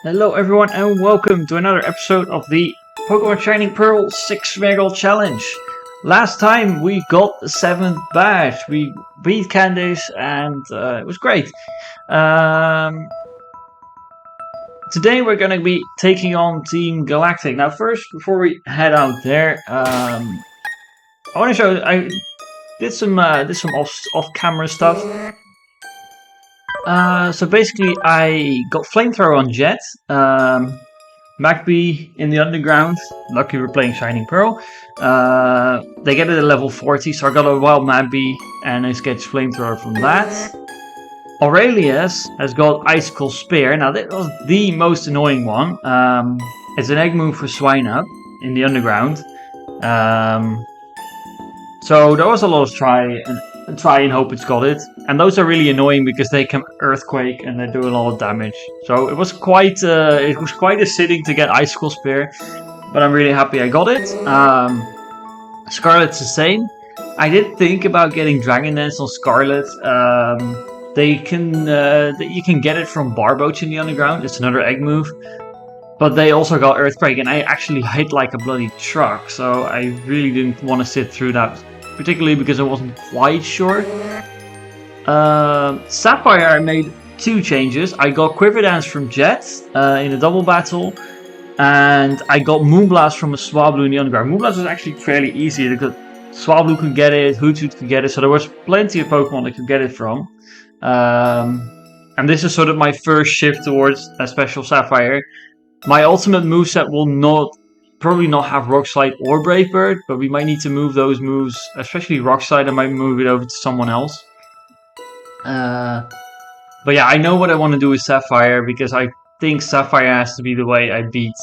Hello everyone and welcome to another episode of the Pokemon Shining Pearl 6 Smeargle Challenge. Last time we got the 7th badge, we beat Candice and it was great. Today we're going to be taking on Team Galactic. Now first, before we head out there, I want to show, I did some off-camera stuff. So basically I got Flamethrower on Jet, Magpie in the underground, lucky we're playing Shining Pearl. They get it at level 40, so I got a Wild Magpie and I sketched Flamethrower from that. Aurelius has got Icicle Spear. Now that was the most annoying one. It's an egg move for Swinub in the underground. So there was a lot of try and hope it's got it. And those are really annoying because they can Earthquake and they do a lot of damage. So it was quite a sitting to get Icicle Spear, but I'm really happy I got it. Scarlet's the same. I did think about getting Dragon Dance on Scarlet. You can get it from Barboach in the underground. It's another egg move. But they also got Earthquake, and I actually hit like a bloody truck. So I really didn't want to sit through that, particularly because I wasn't quite sure. Sapphire, I made 2 changes. I got Quiver Dance from Jet in a double battle, and I got Moonblast from a Swablu in the underground. Moonblast was actually fairly easy because Swablu could get it, Hootsuit could get it, so there was plenty of Pokemon that could get it from. And this is sort of my first shift towards a special Sapphire. My ultimate moveset will probably not have Rock Slide or Brave Bird, but we might need to move those moves, especially Rock Slide. I might move it over to someone else. But yeah, I know what I want to do with Sapphire because I think Sapphire has to be the way I beat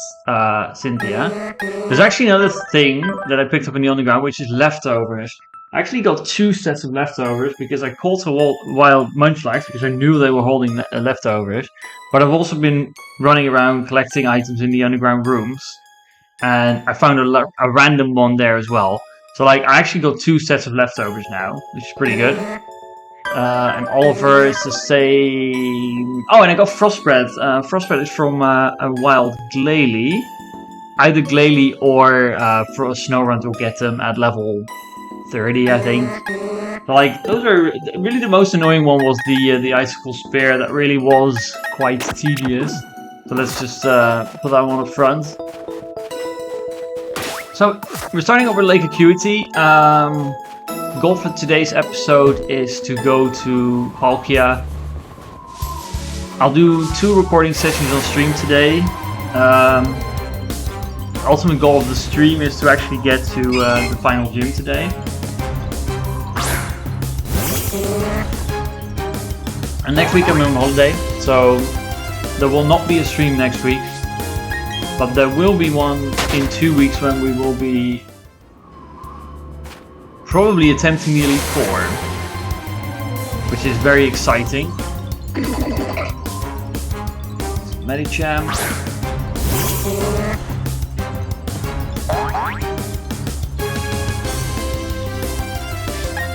Cynthia. There's actually another thing that I picked up in the underground, which is leftovers. I actually got 2 sets of leftovers because I caught a wild Munchlax because I knew they were holding leftovers. But I've also been running around collecting items in the underground rooms, and I found a random one there as well. So like I actually got 2 sets of leftovers now, which is pretty good. And Oliver is the same. Oh, and I got Frostbred. Frostbred is from a wild Glalie. Either Glalie or for a Snorunt will get them at level 30, I think. But like those are really the most annoying one was the Icicle Spear. That really was quite tedious. So let's just put that one up front. So we're starting over Lake Acuity. Goal for today's episode is to go to Palkia. I'll do 2 recording sessions on stream today. The ultimate goal of the stream is to actually get to the final gym today. And next week I'm on holiday, so there will not be a stream next week. But there will be one in 2 weeks when we will be probably attempting the Elite 4, which is very exciting. Medicham.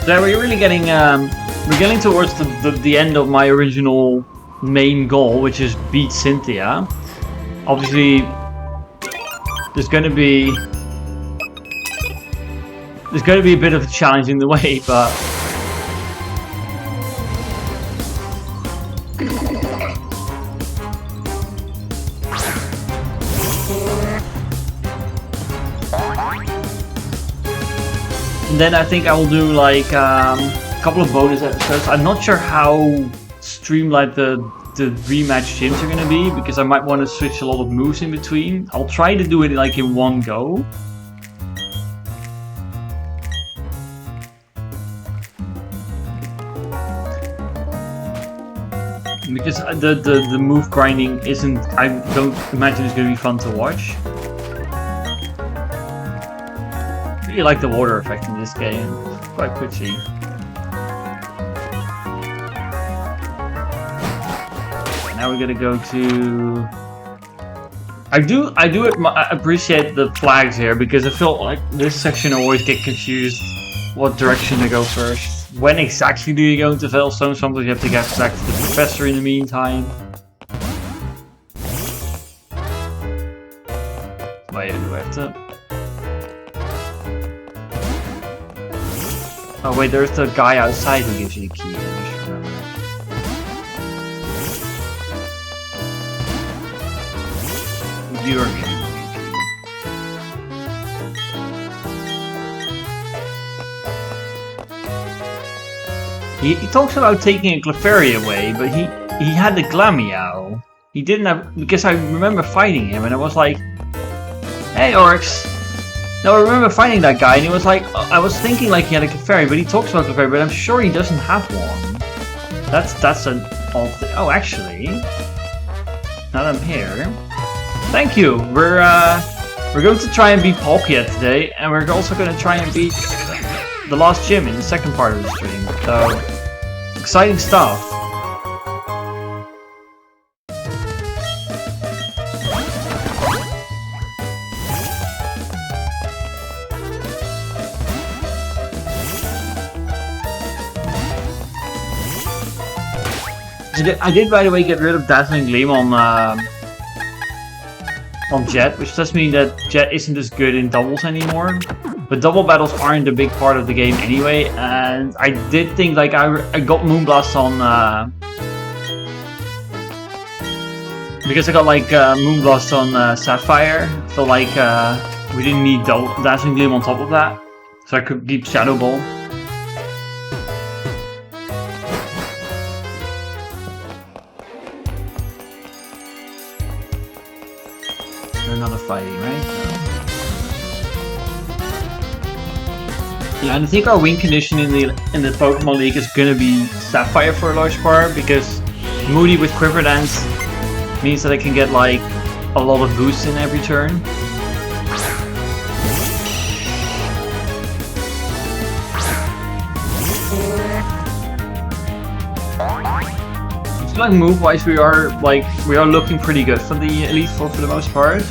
So we're really getting we're getting towards the end of my original main goal, which is beat Cynthia. Obviously, there's going to be a bit of a challenge in the way, but and then I think I will do like a couple of bonus episodes. I'm not sure how streamlined the rematch gyms are going to be because I might want to switch a lot of moves in between. I'll try to do it like in one go. Because the move grinding isn't, I don't imagine it's going to be fun to watch. I really like the water effect in this game, it's quite pretty. Now we're gonna go to. I do appreciate the flags here because I feel like this section I always get confused what direction to go first. When exactly do you go into Veilstone? Sometimes you have to get back to the professor in the meantime. Wait, do I have to... Oh wait, there's the guy outside who gives you the key. I just remember. You're giving me the key. He talks about taking a Clefairy away, but he had the Glameow. He didn't have... Because I remember fighting him and I was like... Hey Oryx! No, I remember fighting that guy and he was like... I was thinking like he had a Clefairy, but he talks about Clefairy, but I'm sure he doesn't have one. That's an odd thing. Oh, actually... Now that I'm here... Thank you! We're going to try and beat Palkia today, and we're also going to try and beat the last gym in the second part of the stream. So... Exciting stuff. I did, by the way, get rid of Dazzling Gleam on Jet, which does mean that Jet isn't as good in doubles anymore. But double battles aren't a big part of the game anyway, and I did think like I got Moonblast on because I got like Moonblast on Sapphire, so like we didn't need Dazzling Gleam on top of that, so I could keep Shadow Ball. Another fighting, right? No. Yeah, and I think our win condition in the Pokemon League is gonna be Sapphire for a large part, because Moody with Quiver Dance means that I can get like a lot of boosts in every turn. I feel like move-wise we are looking pretty good for the Elite Four for the most part.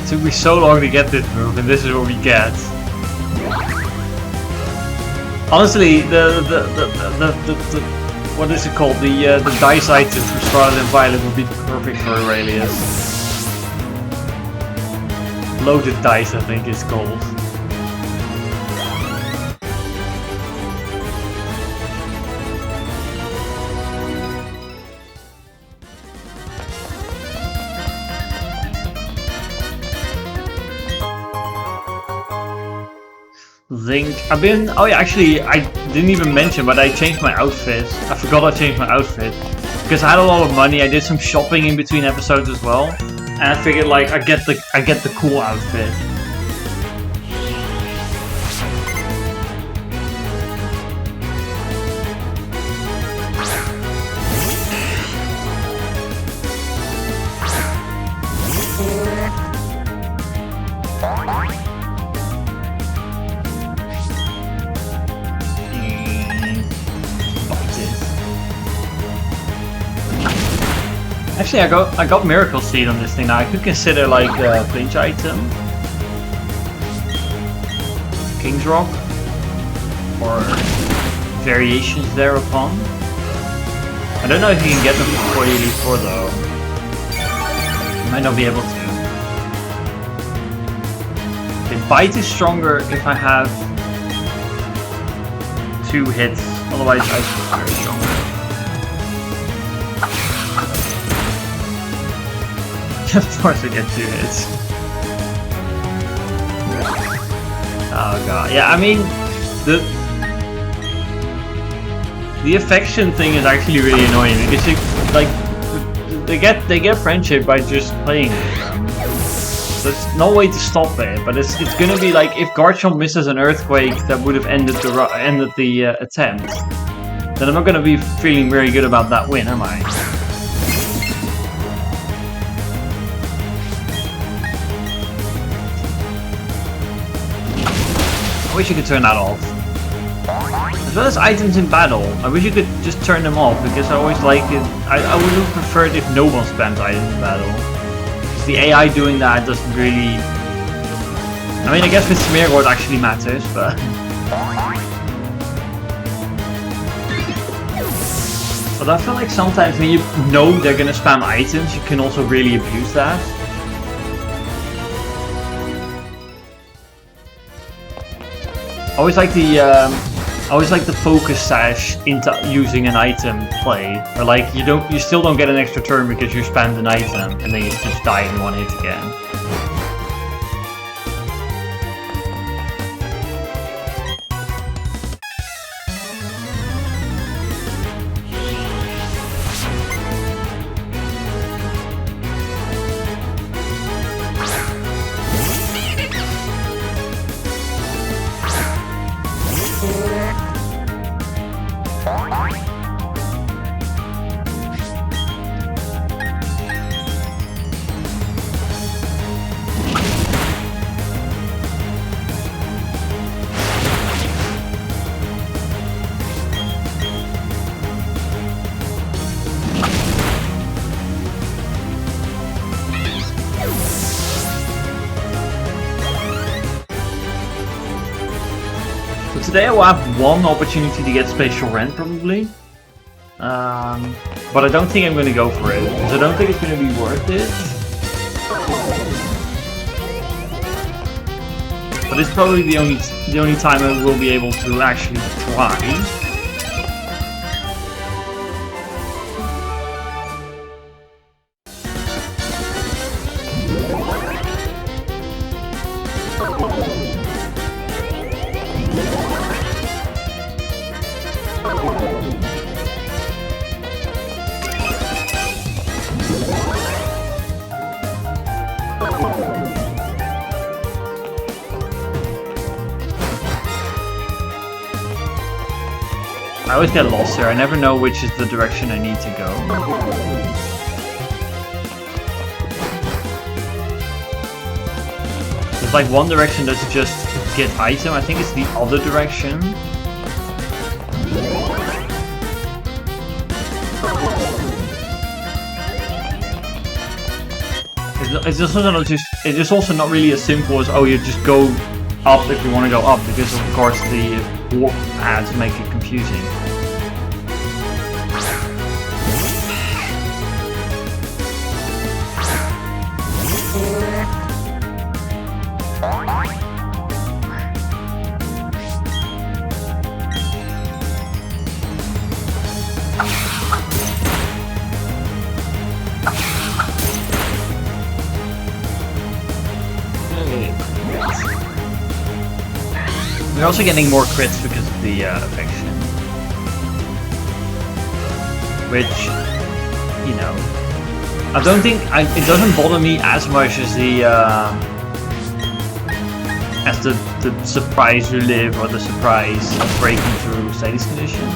It took me so long to get this move, and this is what we get. Honestly, the what is it called? The dice items for Scarlet and Violet would be perfect for Aurelius. Loaded dice, I think it's called. Zinc. Oh yeah, actually, I didn't even mention, but I changed my outfit. I forgot I changed my outfit. Because I had a lot of money, I did some shopping in between episodes as well. And I figured like, I get the cool outfit. Actually, I got Miracle Seed on this thing now. I could consider like a pinch item, King's Rock, or variations thereupon. I don't know if you can get them before you leave 4 though. You might not be able to. Okay, Bite is stronger if I have 2 hits. Otherwise, Ice is very stronger. Of course I get 2 hits. Oh god, yeah, I mean, the affection thing is actually really annoying because you, like, they get friendship by just playing with them. There's no way to stop it, but it's gonna be like if Garchomp misses an Earthquake that would have ended the attempt, then I'm not gonna be feeling very good about that win, am I? I wish you could turn that off. As well as items in battle, I wish you could just turn them off, because I always like it. I would have preferred if no one spams items in battle. Because the AI doing that doesn't really... I mean, I guess with Smeargle it actually matters, but... But I feel like sometimes when you know they're gonna spam items, you can also really abuse that. I always like the focus sash into using an item play, or like you still don't get an extra turn because you spammed an item and then you just die in one hit again. Today I will have one opportunity to get Spatial Rent probably, but I don't think I'm going to go for it, because I don't think it's going to be worth it. But it's probably the only time I will be able to actually try. I always get lost here. I never know which is the direction I need to go. There's like one direction that's just get item. I think it's the other direction. It's also not really as simple as, oh, you just go up if you want to go up, because of course the warp ads make it confusing. We're also getting more crits because of the affection, which, you know, I don't think it doesn't bother me as much as the surprise relive or the surprise of breaking through status conditions.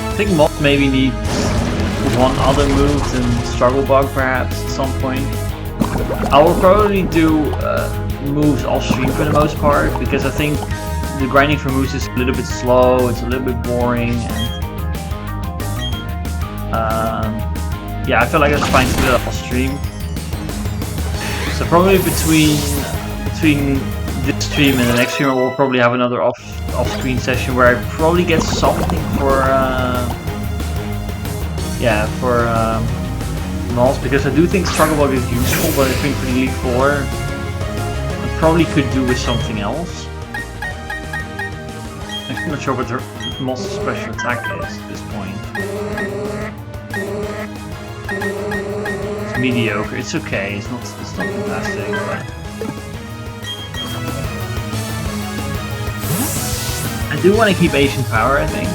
I think Moth maybe needs one other move than Struggle Bug perhaps at some point. I will probably do moves off stream for the most part, because I think the grinding for moves is a little bit slow, it's a little bit boring, and yeah, I feel like it's fine to do that off stream. So probably between this stream and the next stream, we'll probably have another off-screen session where I probably get something for Moth, because I do think Struggle Bug is useful, but I think for Elite 4 I probably could do with something else. I'm not sure what the Moth's special attack is at this point. It's mediocre, it's okay, it's not fantastic, but I do want to keep Asian Power, I think.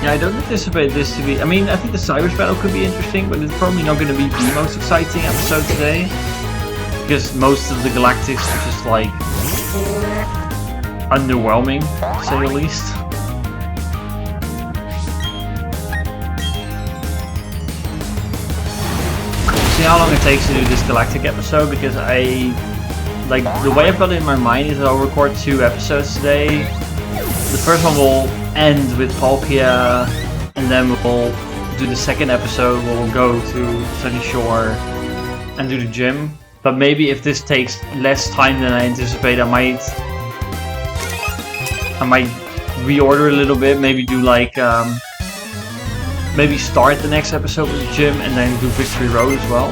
Yeah, I don't anticipate this to be... I mean, I think the Cyrus battle could be interesting, but it's probably not going to be the most exciting episode today. Because most of the Galactics are just like... underwhelming, to say the least. See how long it takes to do this Galactic episode, because like, the way I've got it in my mind is that I'll record 2 episodes today. The first one will end with Palkia, and then we'll do the second episode where we'll go to Sunny Shore and do the gym. But maybe if this takes less time than I anticipate, I might reorder a little bit, maybe do like, maybe start the next episode with the gym and then do Victory Road as well.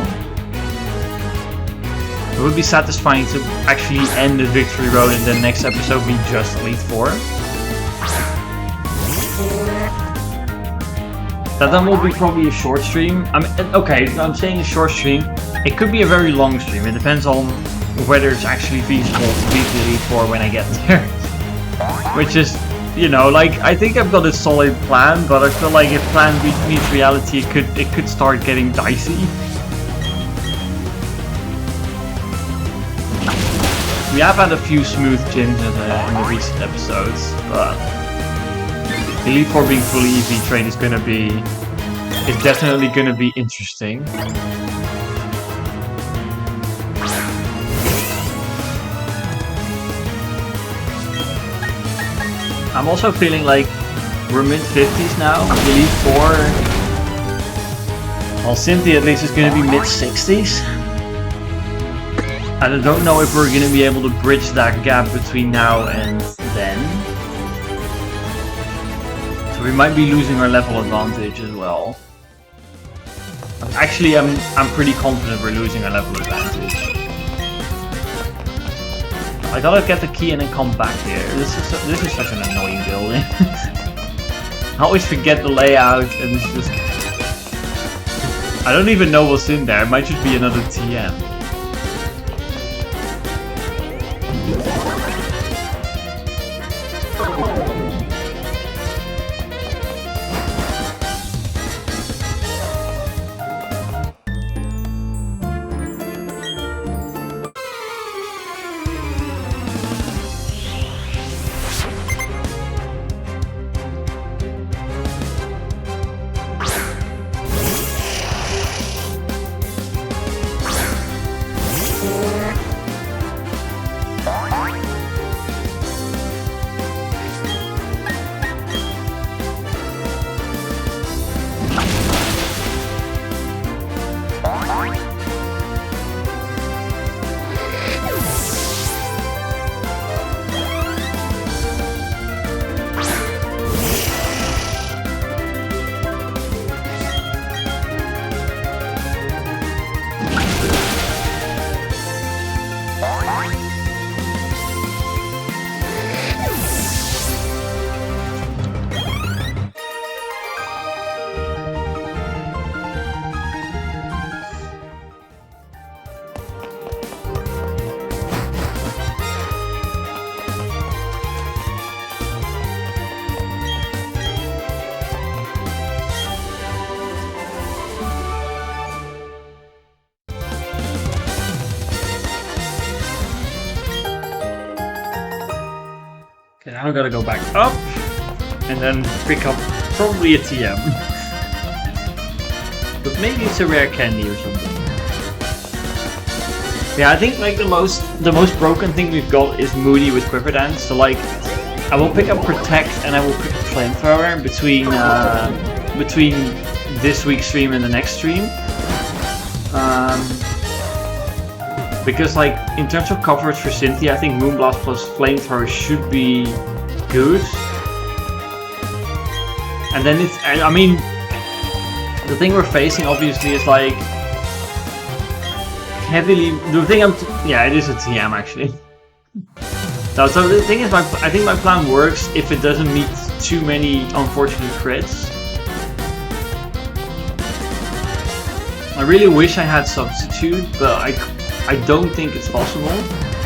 It would be satisfying to actually end the Victory Road and the next episode be just Elite Four. That then will be probably a short stream. Okay, I'm saying a short stream. It could be a very long stream. It depends on whether it's actually feasible to beat the Elite Four when I get there. Which is, you know, like, I think I've got a solid plan, but I feel like if plan meets reality, it could start getting dicey. We have had a few smooth gyms in the recent episodes, but Elite Four being fully EV trained is definitely gonna be interesting. I'm also feeling like we're mid-50s now. Elite Four, well, Cynthia at least is gonna be mid-60s. And I don't know if we're gonna be able to bridge that gap between now and then. So we might be losing our level advantage as well. Actually, I'm pretty confident we're losing our level advantage. I gotta get the key and then come back here. This is such an annoying building. I always forget the layout and it's just... I don't even know what's in there. It might just be another TM. Now I gotta go back up and then pick up probably a TM. But maybe it's a rare candy or something. Yeah, I think like the most broken thing we've got is Moody with Quiver Dance. So like, I will pick up Protect and I will pick up Flamethrower between this week's stream and the next stream. Because like, in terms of coverage for Cynthia, I think Moonblast plus Flamethrower should be good. And then it's, I mean, the thing we're facing obviously is like, heavily, yeah, it is a TM actually. No, so the thing is, I think my plan works if it doesn't meet too many unfortunate crits. I really wish I had Substitute, but I don't think it's possible.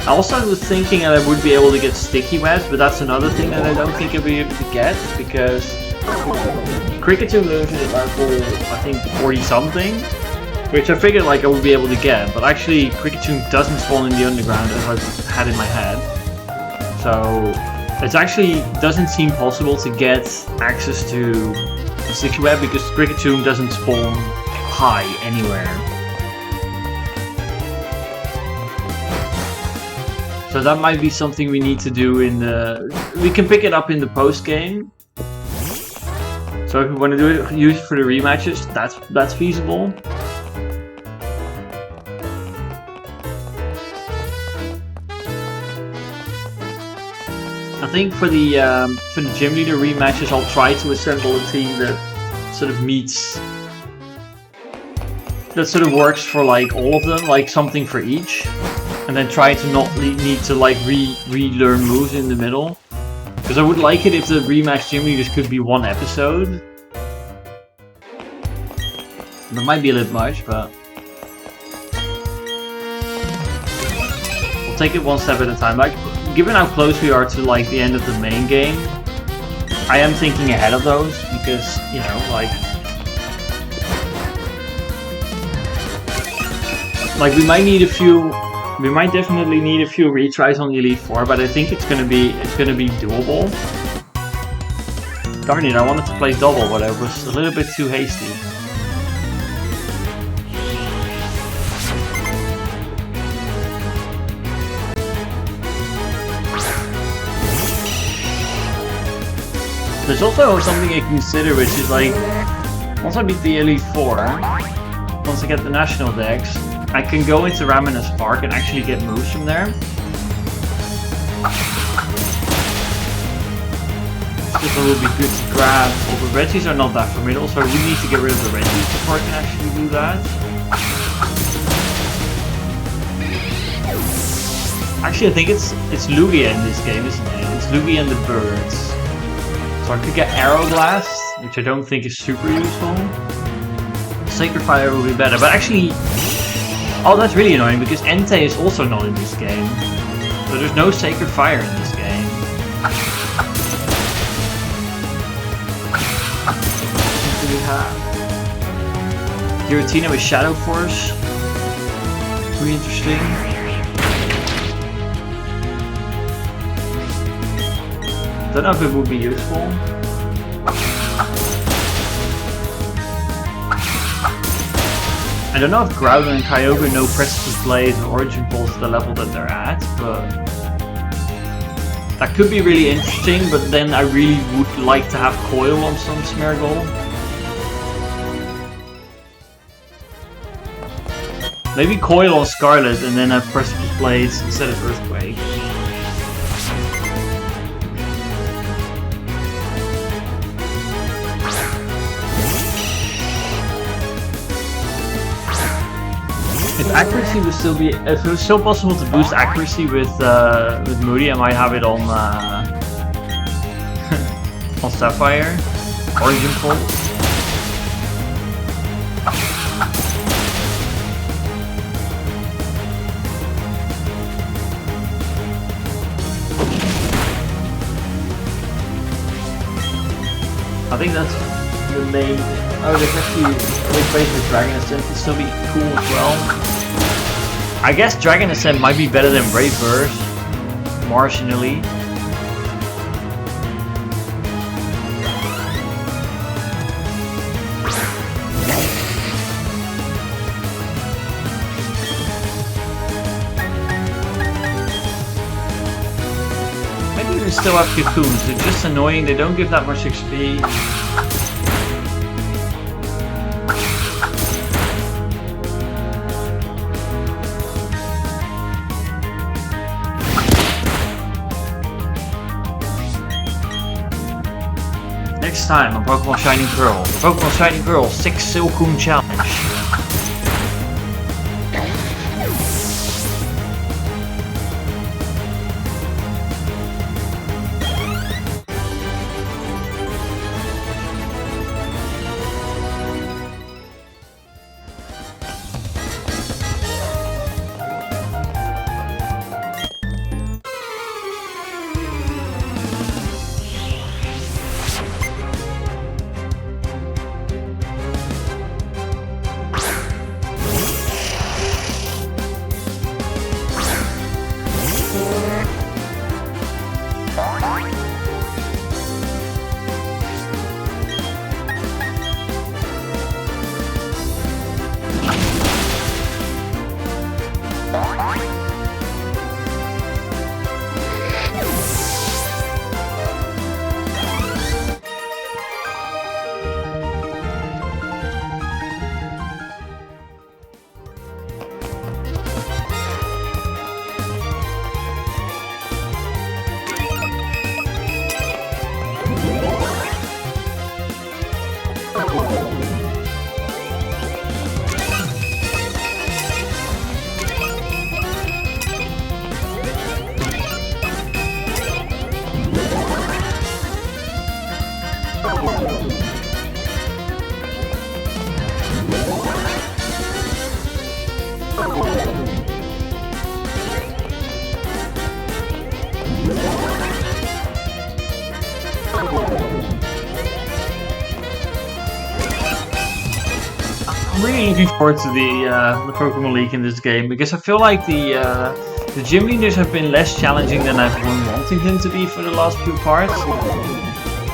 I also was thinking that I would be able to get Sticky Webs, but that's another thing that I don't think I'll be able to get, because Kricketune loses at level, I think 40 something, which I figured like I would be able to get, but actually Kricketune doesn't spawn in the underground as I had in my head. So it actually doesn't seem possible to get access to the sticky web because Kricketune doesn't spawn high anywhere. So that might be something we need to do in the... We can pick it up in the post game. So if we want to do it, use it for the rematches, that's feasible. I think for the gym leader rematches, I'll try to assemble a team that sort of meets, that sort of works for like all of them, like something for each, and then try to not need to like relearn moves in the middle. Because I would like it if the rematch gym leaders could be one episode. That might be a little much, but we'll take it one step at a time. Like, given how close we are to like the end of the main game, I am thinking ahead of those because, you know, like we might need a few. We might definitely need a few retries on the Elite Four, but I think it's gonna be doable. Darn it! I wanted to play double, but I was a little bit too hasty. There's also something I consider, which is like, once I beat the Elite Four, once I get the national decks, I can go into Ramina's Park and actually get moves from there. Because it would be good to grab. Well, the Reggies are not that formidable, so we need to get rid of the Reggies before I can actually do that. Actually, I think it's Lugia in this game, isn't it? It's Lugia and the birds. So I could get Arrow Blast, which I don't think is super useful. Sacred Fire will be better, but actually... Oh, that's really annoying because Entei is also not in this game. So there's no Sacred Fire in this game. What do we have? Giratina with Shadow Force. Pretty interesting. Don't know if it would be useful. I don't know if Groudon and Kyogre know Precipice Blaze or Origin Pulse at the level that they're at, but that could be really interesting, but then I really would like to have Coil on some Smeargle. Maybe Coil on Scarlet and then have Precipice Blaze instead of Earthquake. If accuracy would still be, if it was still possible to boost accuracy with Moody, I might have it on on Sapphire, Origin Pulse. I think that's the main. Oh, there's actually a big base with Dragon Ascent can still be cool as well. I guess Dragon Ascent might be better than Brave Bird, marginally. Maybe even still have Cocoons, they're just annoying, they don't give that much XP. Next time on Pokemon Shining Pearl, the Pokemon Shining Pearl 6 Silcoon Challenge. really looking forward to the Pokemon League in this game because I feel like the gym leaders have been less challenging than I've been wanting them to be for the last few parts.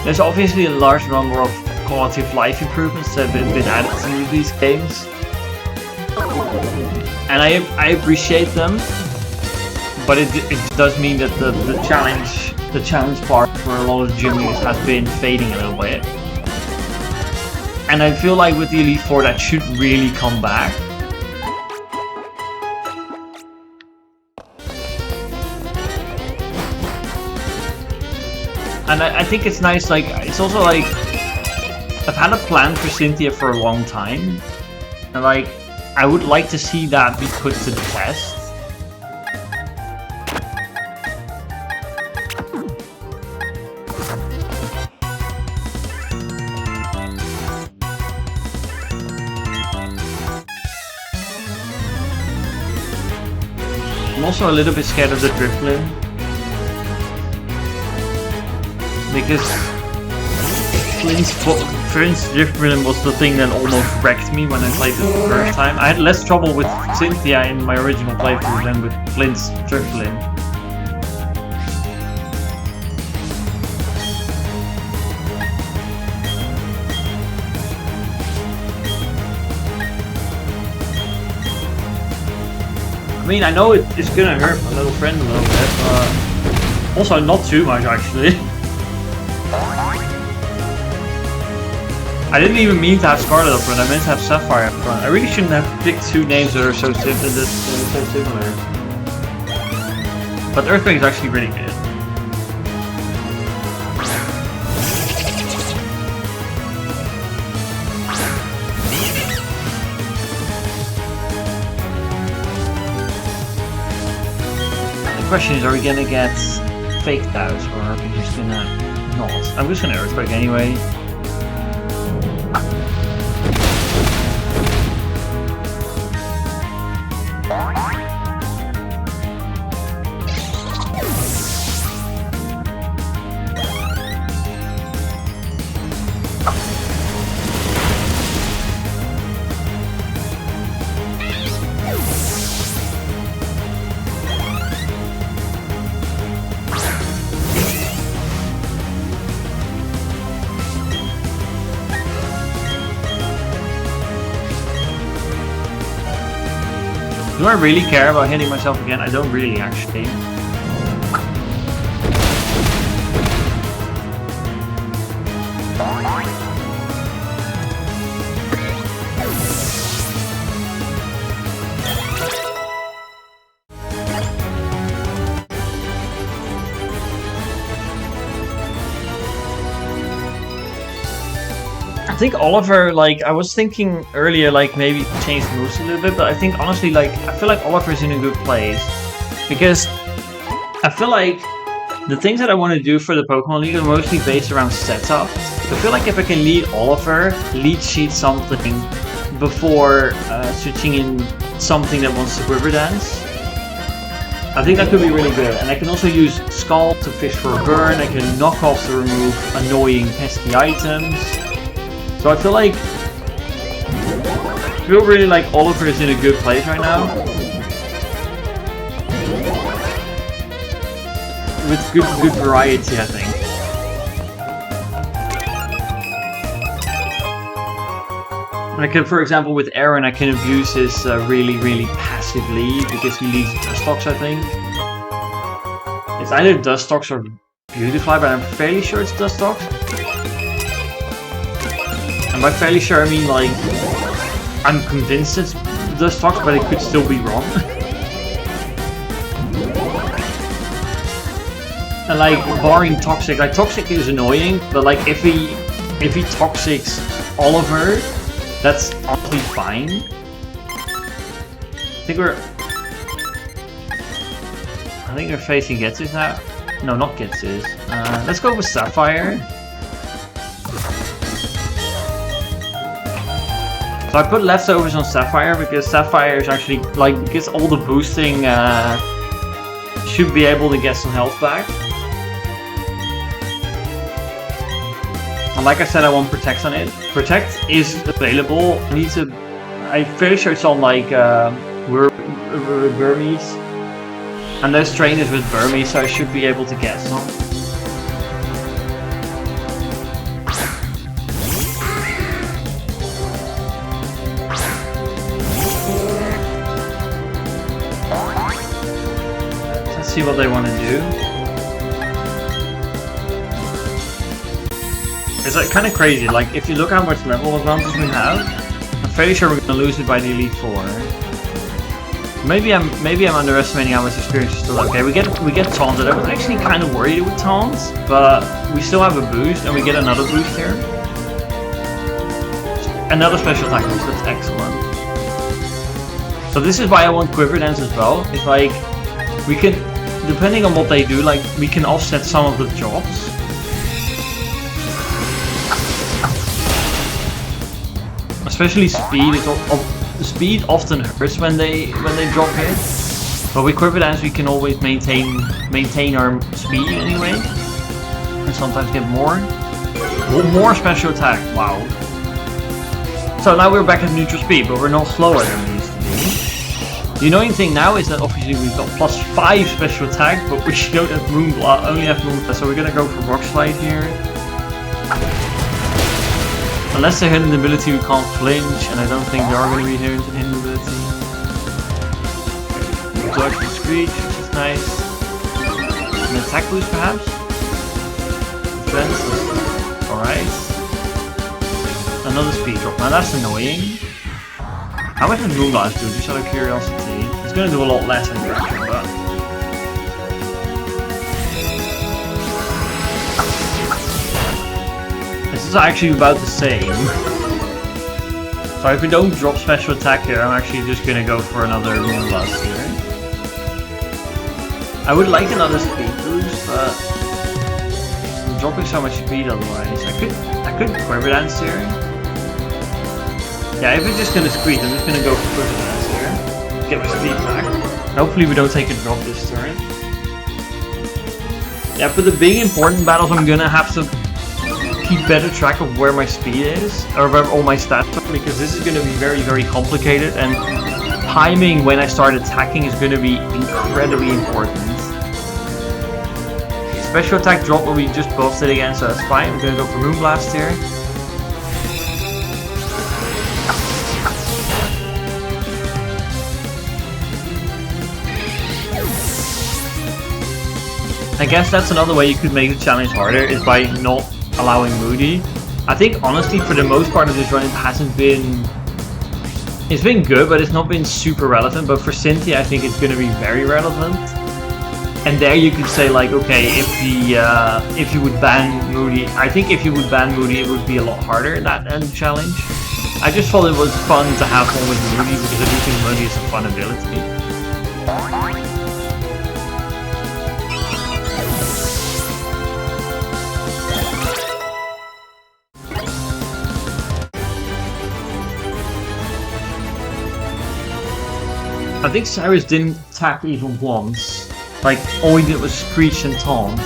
There's obviously a large number of quality of life improvements that have been added to these games, and I appreciate them. But it does mean that the challenge part for a lot of the gym leaders has been fading a little bit. And I feel like with the Elite Four that should really come back. And I think it's nice, like, it's also like, I've had a plan for Cynthia for a long time. And like, I would like to see that be put to the test. I'm also a little bit scared of the Drifloon, because Flint's Drifloon was the thing that almost wrecked me when I played it the first time. I had less trouble with Cynthia in my original playthrough than with Flint's Drifloon. I mean, I know it's gonna hurt my little friend a little bit, but also not too much actually. I didn't even mean to have Scarlet up front, I meant to have Sapphire up front. I really shouldn't have picked two names that are so similar. But Earthquake is actually really good. The question is, are we gonna get faked out, or are we just gonna not? I'm just gonna Earthquake anyway. Do I really care about hitting myself again? I don't really actually. I think Oliver, like, I was thinking earlier, like, maybe change moves a little bit, but I think honestly, like, I feel like Oliver's in a good place. Because I feel like the things that I want to do for the Pokemon League are mostly based around setup. I feel like if I can lead Oliver, lead sheet something before switching in something that wants to Quiver Dance, I think that could be really good. And I can also use Scald to fish for a burn, I can knock off to remove annoying pesky items. So I feel really like Oliver is in a good place right now. With good variety, I think. I can, for example, with Aaron, I can abuse his really passive lead because he leads Dustox, I think. It's either Dustox or Beautifly, but I'm fairly sure it's Dustox. And by fairly sure I mean, like, I'm convinced it's Dustox, but it could still be wrong. And like, barring Toxic, like Toxic is annoying, but like if he Toxics Oliver, that's honestly fine. I think we're facing Getsus now. No, not Getsus. Let's go with Sapphire. So I put leftovers on Sapphire because Sapphire is actually, like, because all the boosting should be able to get some health back. And like I said, I want Protect on it. Protect is available. I need to I'm fairly sure it's on like Burmese. And those trainers with Burmese, so I should be able to get some. Let's see what they want to do. It's like kind of crazy. Like if you look how much level advantage we have, I'm fairly sure we're gonna lose it by the Elite Four. Maybe I'm underestimating how much experience is still okay. We get taunted. I was actually kind of worried with taunts, but we still have a boost, and we get another boost here. Another special attack boost. That's excellent. So this is why I want Quiver Dance as well. It's like we can, depending on what they do, like we can offset some of the drops. Especially speed. Speed often hurts when they drop hit, but with Quiver Dance we can always maintain our speed anyway, and sometimes get more special attack. Wow! So now we're back at neutral speed, but we're not slower than we used to be. The annoying thing now is that obviously we've got +5 special attack, but we don't have Moonblast, only have Moonblast, so we're gonna go for Rock Slide here. Unless they're hidden ability, we can't flinch, and I don't think they are going to be hidden ability. Dodge the Screech, which is nice. An attack boost, perhaps? Defense, alright. Another speed drop. Now that's annoying. How much does Moonblast do? Just out of curiosity. It's going to do a lot less in direction, but. This is actually about the same. So if we don't drop special attack here, I'm actually just gonna go for another Moonblast here. I would like another speed boost, but I'm dropping so much speed otherwise. I could Quiver Dance here. Yeah, if we're just gonna squeeze, I'm just gonna go for Quiver Dance here. Get my speed back. Hopefully we don't take a drop this turn. Yeah, for the big important battles, I'm gonna have to keep better track of where my speed is, or where all my stats are, because this is going to be very, very complicated, and timing when I start attacking is going to be incredibly important. Special attack drop, but we just buffed it again, so that's fine. We're going to go for Moonblast here. I guess that's another way you could make the challenge harder, is by not allowing Moody. I think honestly for the most part of this run it's been good, but it's not been super relevant. But for Cynthia I think it's going to be very relevant, and there you could say like, okay, if you would ban Moody, I think if you would ban Moody it would be a lot harder, that end challenge. I just thought it was fun to have one with Moody because I do think Moody is a fun ability. I think Cyrus didn't attack even once. Like, all he did was screech and taunt.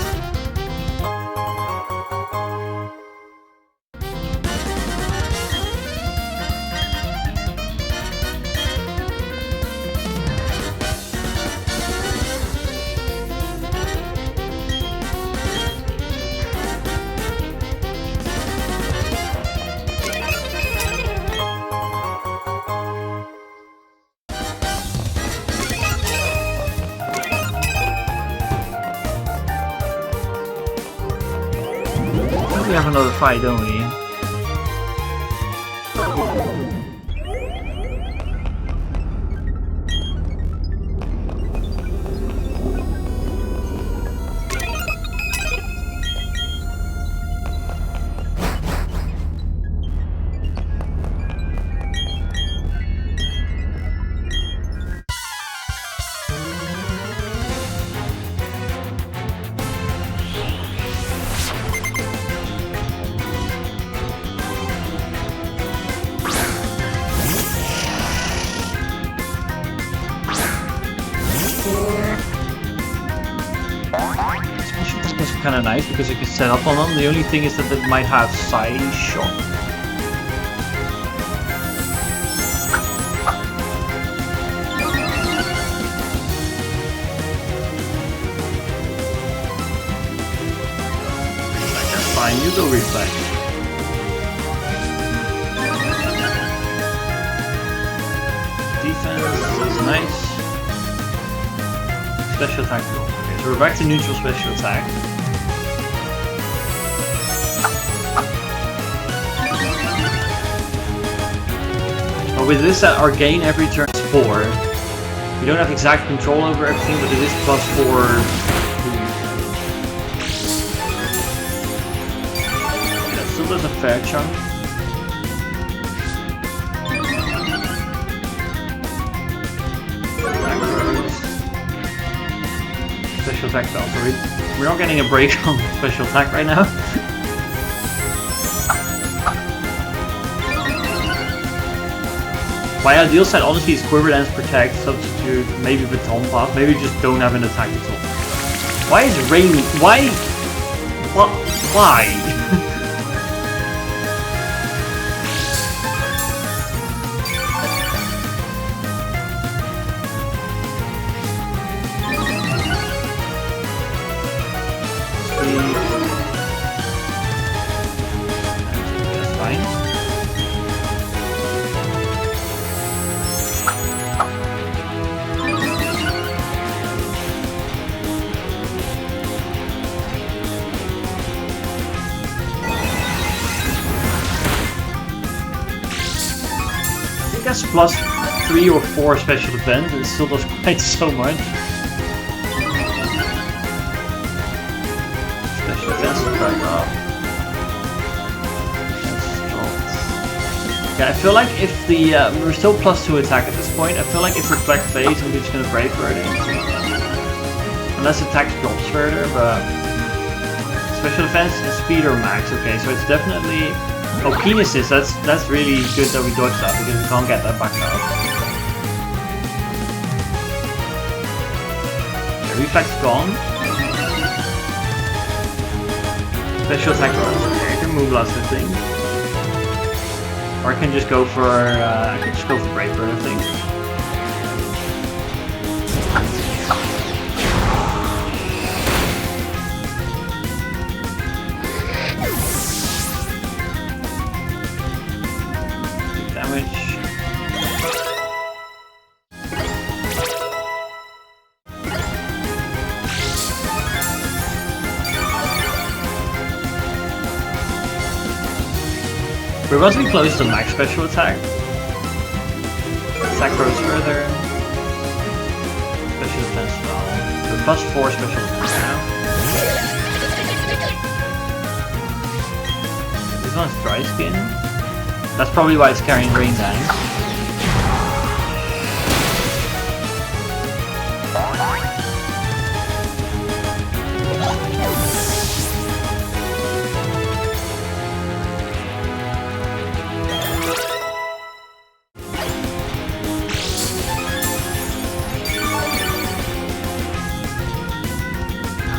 We have another fight, don't we? Kind of nice because you can set up on them. The only thing is that it might have side shot. fine. You go reflect. Defense is nice. Special attack roll. Okay, so we're back to neutral special attack. But with this set, our gain every turn is 4. We don't have exact control over everything, but it is +4. That still does a fair chunk. Special attack spell, so we're not getting a break on special attack right now. My ideal set honestly is Quiver Dance, Protect, Substitute, maybe Baton Pass, maybe just don't have an attack at all. Why is Rain... Why? What? Why? That's fine. I think that's +3 or 4 special defense, it still does quite so much. Special defense is back up. Okay, I feel like if the we're still +2 attack at this point, I feel like if Reflect fades, I'm just gonna break further. Unless attack drops further, but special defense and speed are max. Okay, so it's definitely. Oh, Keen Assist, that's really good that we dodged that because we can't get that back up. Okay, Reflex gone. Special attack runs. Okay, I can move lots of things. Or I can just go for Break Bird, I think. We're about to be close to max special attack. Attack grows further. Special defense spell. We're +4 special defense now. This one's dry skin. That's probably why it's carrying Rain Dance.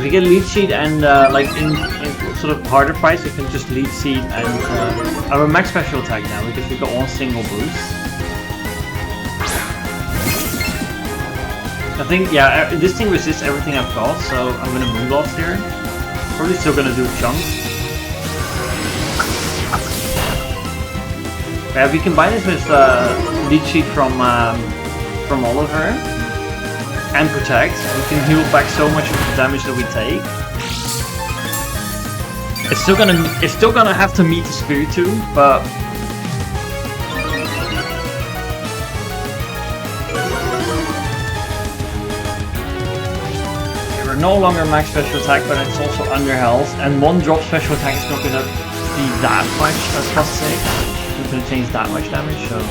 We get Lead Seed and like in sort of harder fights we can just Lead Seed and our max special attack now because we got one single boost. I think yeah, this thing resists everything I've got, so I'm gonna Moonblast here. Probably still gonna do chunks. Yeah, if we combine this with Lead Seed from Oliver. And Protect, we can heal back so much of the damage that we take. It's still gonna have to meet the Spiritomb, but we're no longer max special attack, but it's also under health, and one drop special attack is not gonna be that much as +6. It's not gonna change that much damage, so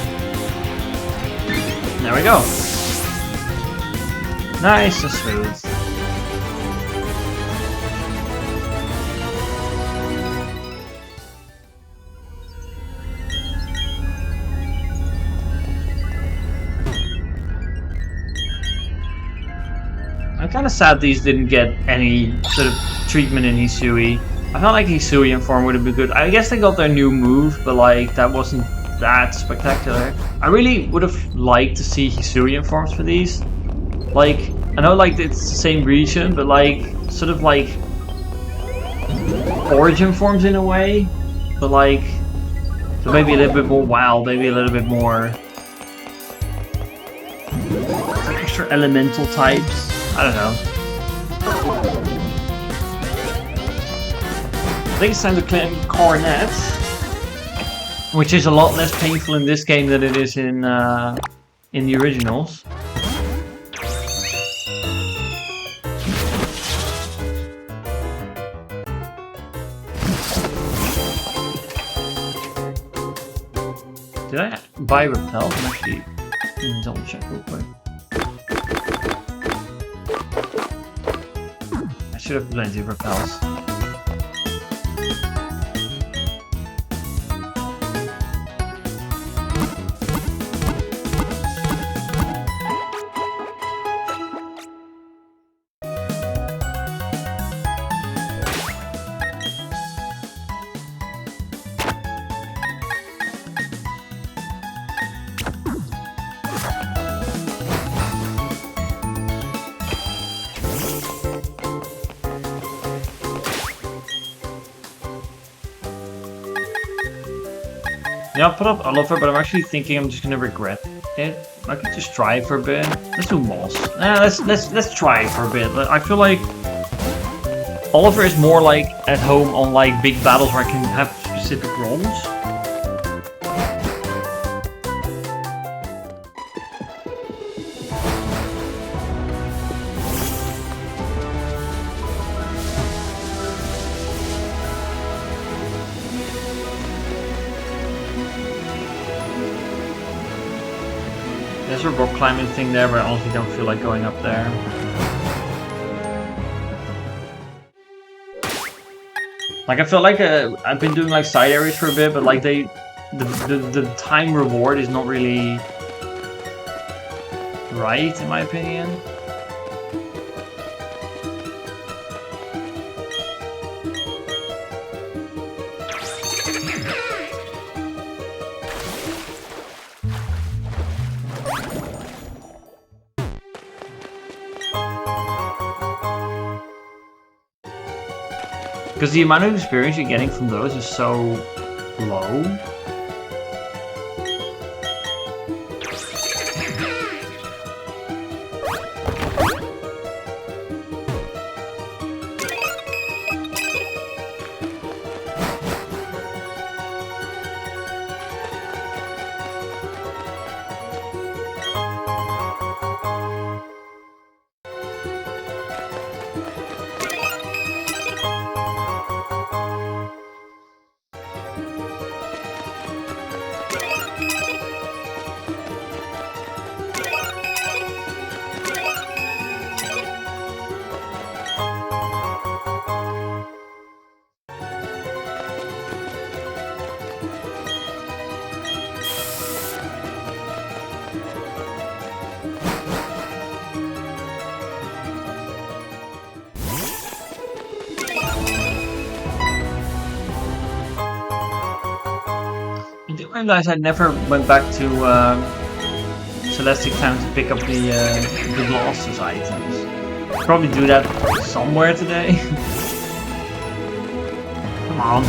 there we go. Nice and smooth. I'm kind of sad these didn't get any sort of treatment in Hisui. I felt like Hisui in form would have been good. I guess they got their new move, but like that wasn't that spectacular. I really would have liked to see Hisui in forms for these. Like, I know like it's the same region, but like, sort of like origin forms in a way, but like, so maybe a little bit more wild, maybe a little bit more extra elemental types. I don't know. I think it's time to claim Coronet, which is a lot less painful in this game than it is in the originals. Did I buy repel? I'm actually double check real quick. I should have plenty of repels. Yeah, I'll put up Oliver, but I'm actually thinking I'm just gonna regret it. I could just try it for a bit. Let's do Moss. Let's try it for a bit. I feel like Oliver is more like at home on like big battles where I can have specific roles. There's a rock climbing thing there, but I honestly don't feel like going up there. Like I feel like I've been doing like side areas for a bit, but like the time reward is not really right in my opinion. Because the amount of experience you're getting from those is so low. I realized I never went back to Celestic Town to pick up the Blasters items. Probably do that somewhere today. Come on.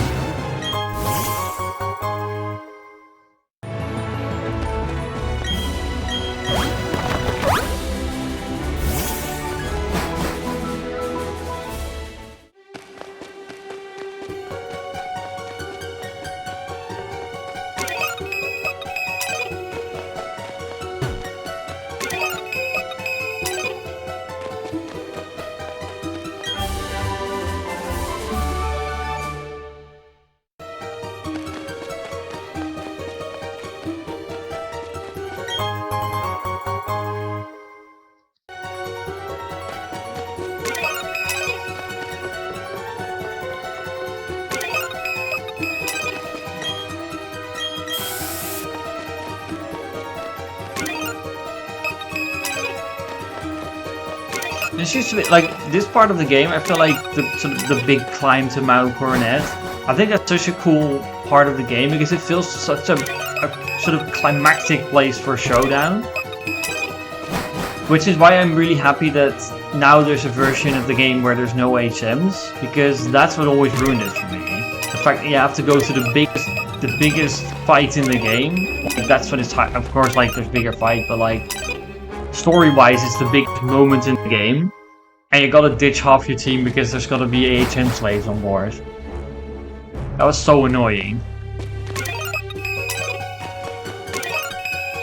This used to be like this part of the game. I feel like the big climb to Mount Coronet. I think that's such a cool part of the game because it feels such a sort of climactic place for a showdown. Which is why I'm really happy that now there's a version of the game where there's no HMs, because that's what always ruined it for me. The fact that you have to go to the biggest fight in the game, like, that's when it's of course, like, there's bigger fight, but like story-wise it's the biggest moment in the game, and you gotta ditch half your team because there's gotta be AHM slaves on board. That was so annoying.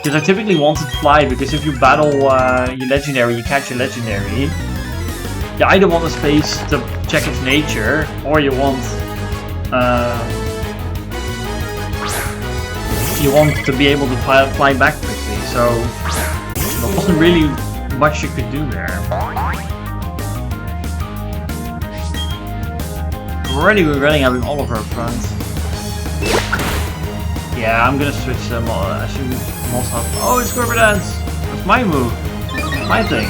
Because I typically wanted to fly, because if you battle your legendary, you catch your legendary, you either want a space to check its nature, or you want to be able to fly back quickly, so there wasn't really much you could do there. We're already running out of Oliver up front. Yeah, I'm gonna switch them all. I should most help. Oh, it's Squirper Dance! That's my move. My thing.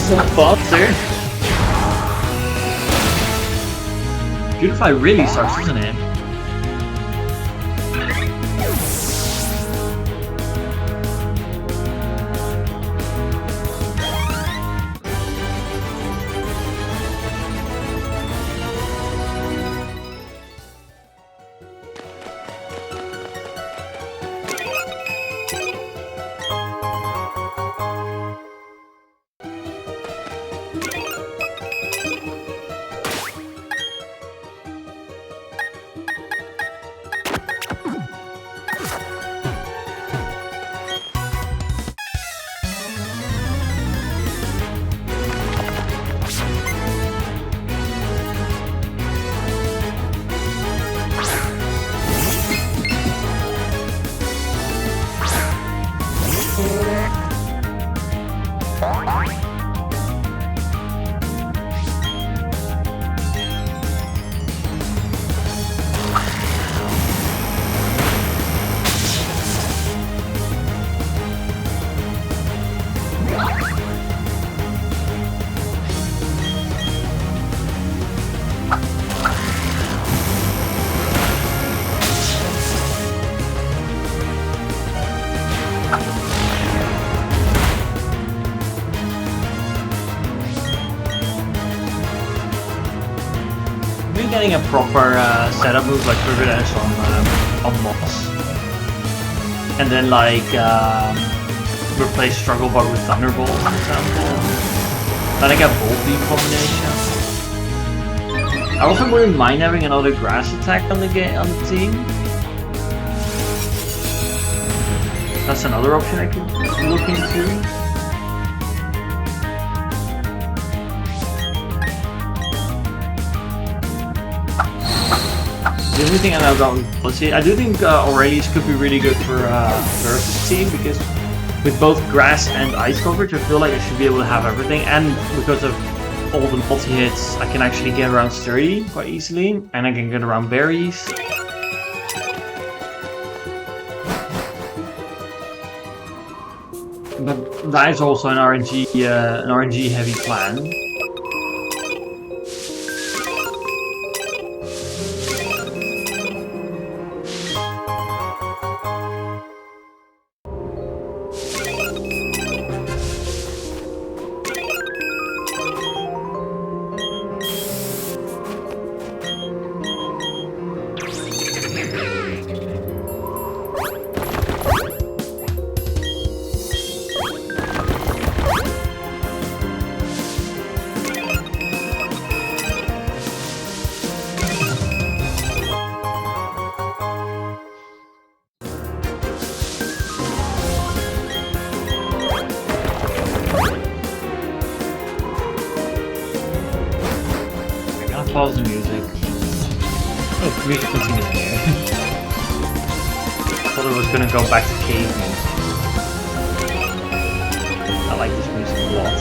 So faster. Beautify really sucks, doesn't it? Getting a proper setup move like River Dance on Moss, and then like replace Struggle Bug with Thunderbolt, for example. Then I get Bolt Beam combination. I also wouldn't mind having another grass attack on the team. That's another option I could look into. The only thing I know about, let's see, I do think Aurelius could be really good for Versus team, because with both grass and ice coverage, I feel like I should be able to have everything, and because of all the multi-hits, I can actually get around Sturdy quite easily, and I can get around berries. But that is also an RNG heavy plan. Pause the music. Oh, music continues here. Thought it was gonna go back to cave music. I like this music a lot.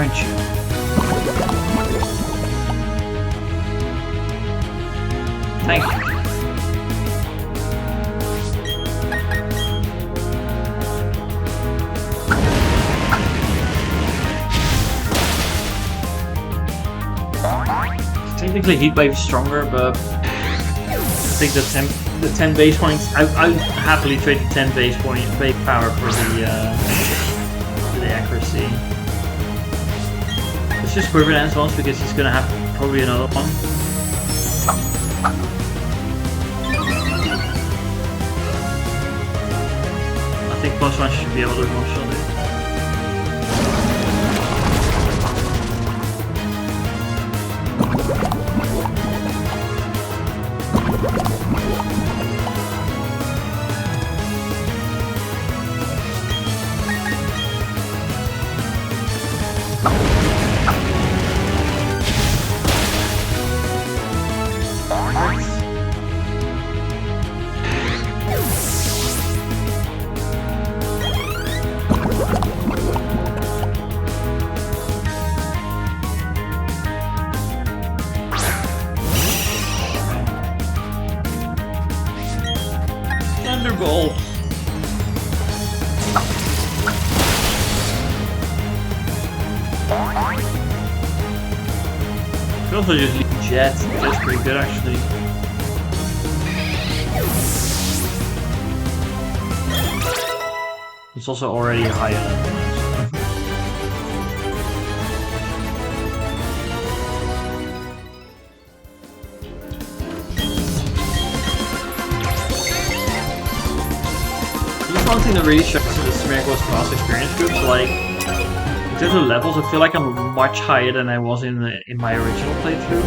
aren't you? Thank you. Technically Heat Wave is stronger, but I think the 10 base points, I would happily trade the 10 base power for the accuracy. Let's just Quiver Dance once because he's gonna have probably another one. I think +1 should be able to one-shot it. Thunderbolt! Could also just leave Jet. That's pretty good actually. It's also already higher level. One thing that really shocks me is the Smeargles class experience groups. Like, in terms of levels, I feel like I'm much higher than I was in my original playthrough.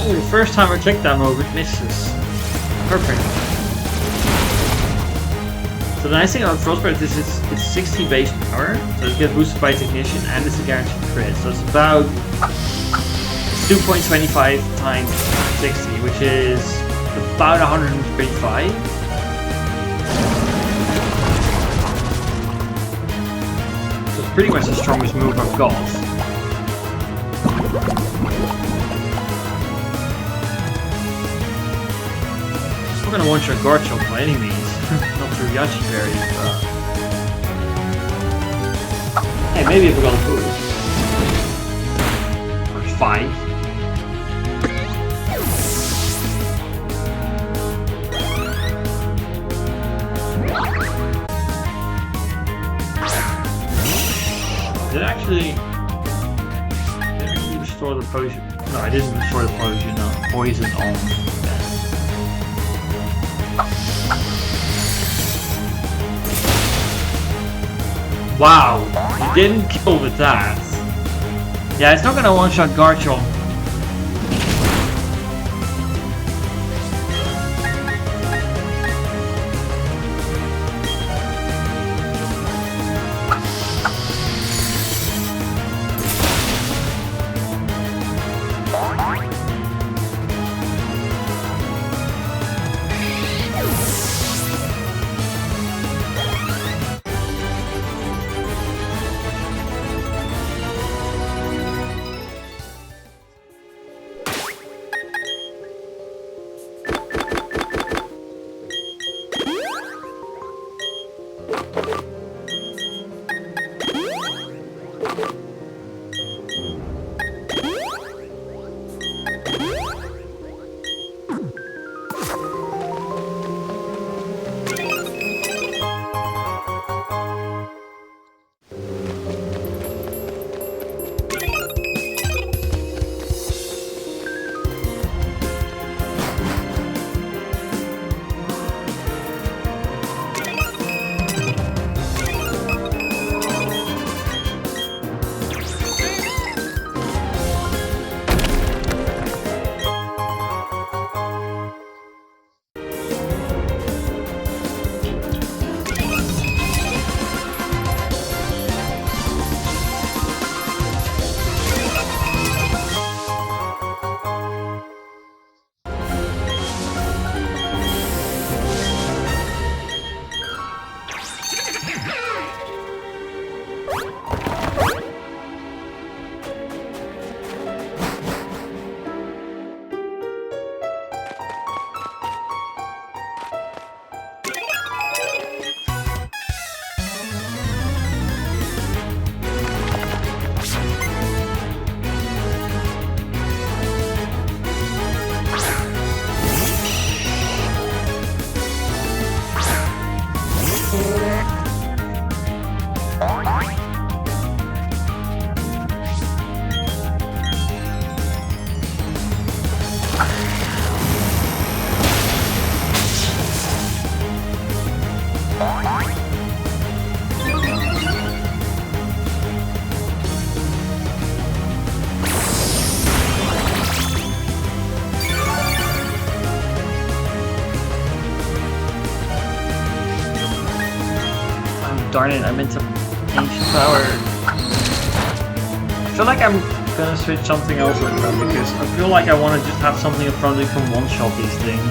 Oh, the first time I click that move, it misses. Perfect. So the nice thing about Frostbite is it's 60 base power, so it gets boosted by Technician and it's a guaranteed crit. So it's about 2.25 times 60, which is about 135. So it's pretty much the strongest move I've got. I'm not gonna one-shot guard shot by any means. Not through Yachi Berry, but... Hey, maybe if I got a boost. Or 5. Did I actually restore the potion? No, I didn't restore the potion, no. Poison on. Wow, you didn't kill with that. Yeah, it's not gonna one-shot Garchomp. darn it, I meant to ancient power. I feel like I'm gonna switch something else over though, because I feel like I want to just have something in front that can one-shot these things.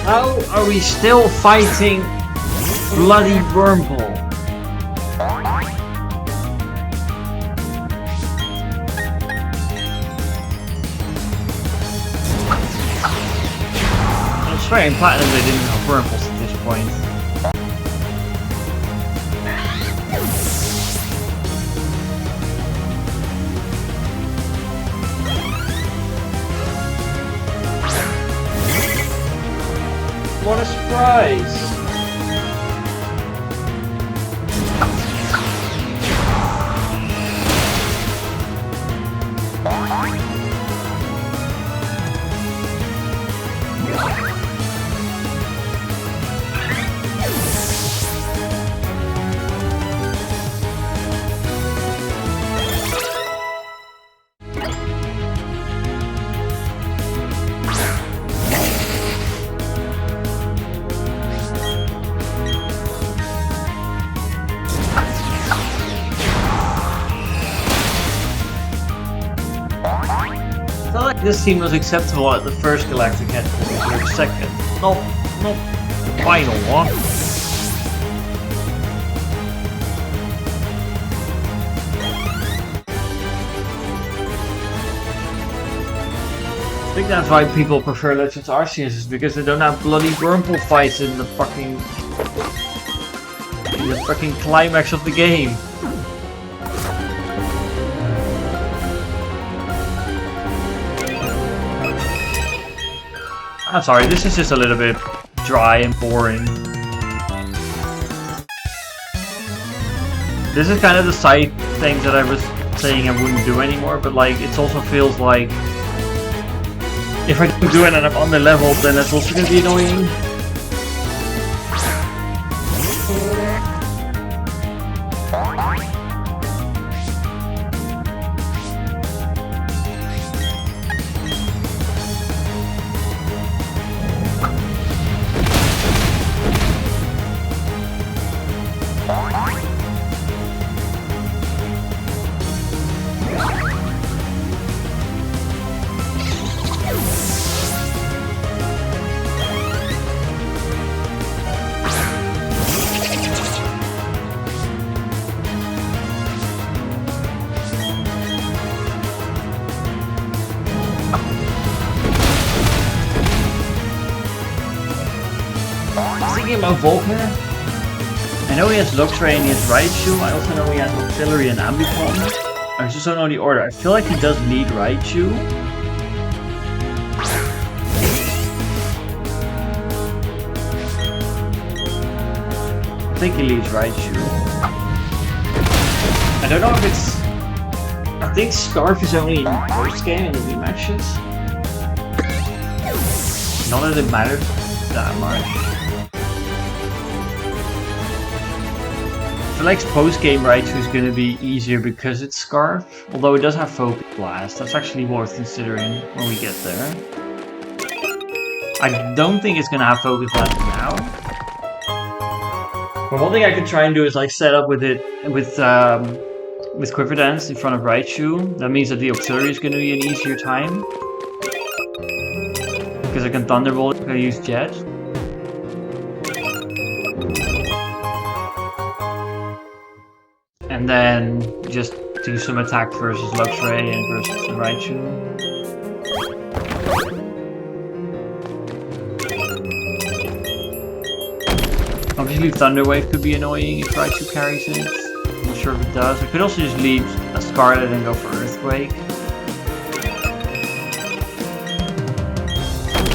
How are we still fighting bloody Wormhole? I swear in Platinum they didn't have Wormholes at this point. What a surprise! I felt like this team was acceptable at the first Galactic Headquarters, or the second. Not the final one. I think that's why people prefer Legends Arceus, is because they don't have bloody Wormhole fights in the fucking climax of the game. I'm sorry, this is just a little bit dry and boring. This is kind of the side things that I was saying I wouldn't do anymore, but like it also feels like if I don't do it and I'm on the level, then that's also going to be annoying. Thinking about Volkner, I know he has Luxray and he has Raichu. I also know he has Auxiliary and Ambipom. I just don't know the order. I feel like he does lead Raichu. I think he leads Raichu. I don't know if it's... I think Scarf is only in first game in the rematches. Not that it matters that much. I feel like post-game Raichu is going to be easier because it's Scarf, although it does have Focus Blast. That's actually worth considering when we get there. I don't think it's going to have Focus Blast now. But one thing I could try and do is like set up with Quiver Dance in front of Raichu. That means that the Auxiliary is going to be an easier time. Because I can Thunderbolt if I use Jet. And then just do some attack versus Luxray and versus the Raichu. Obviously Thunder Wave could be annoying if Raichu carries it. I'm not sure if it does. I could also just leave a Scarlet and go for Earthquake.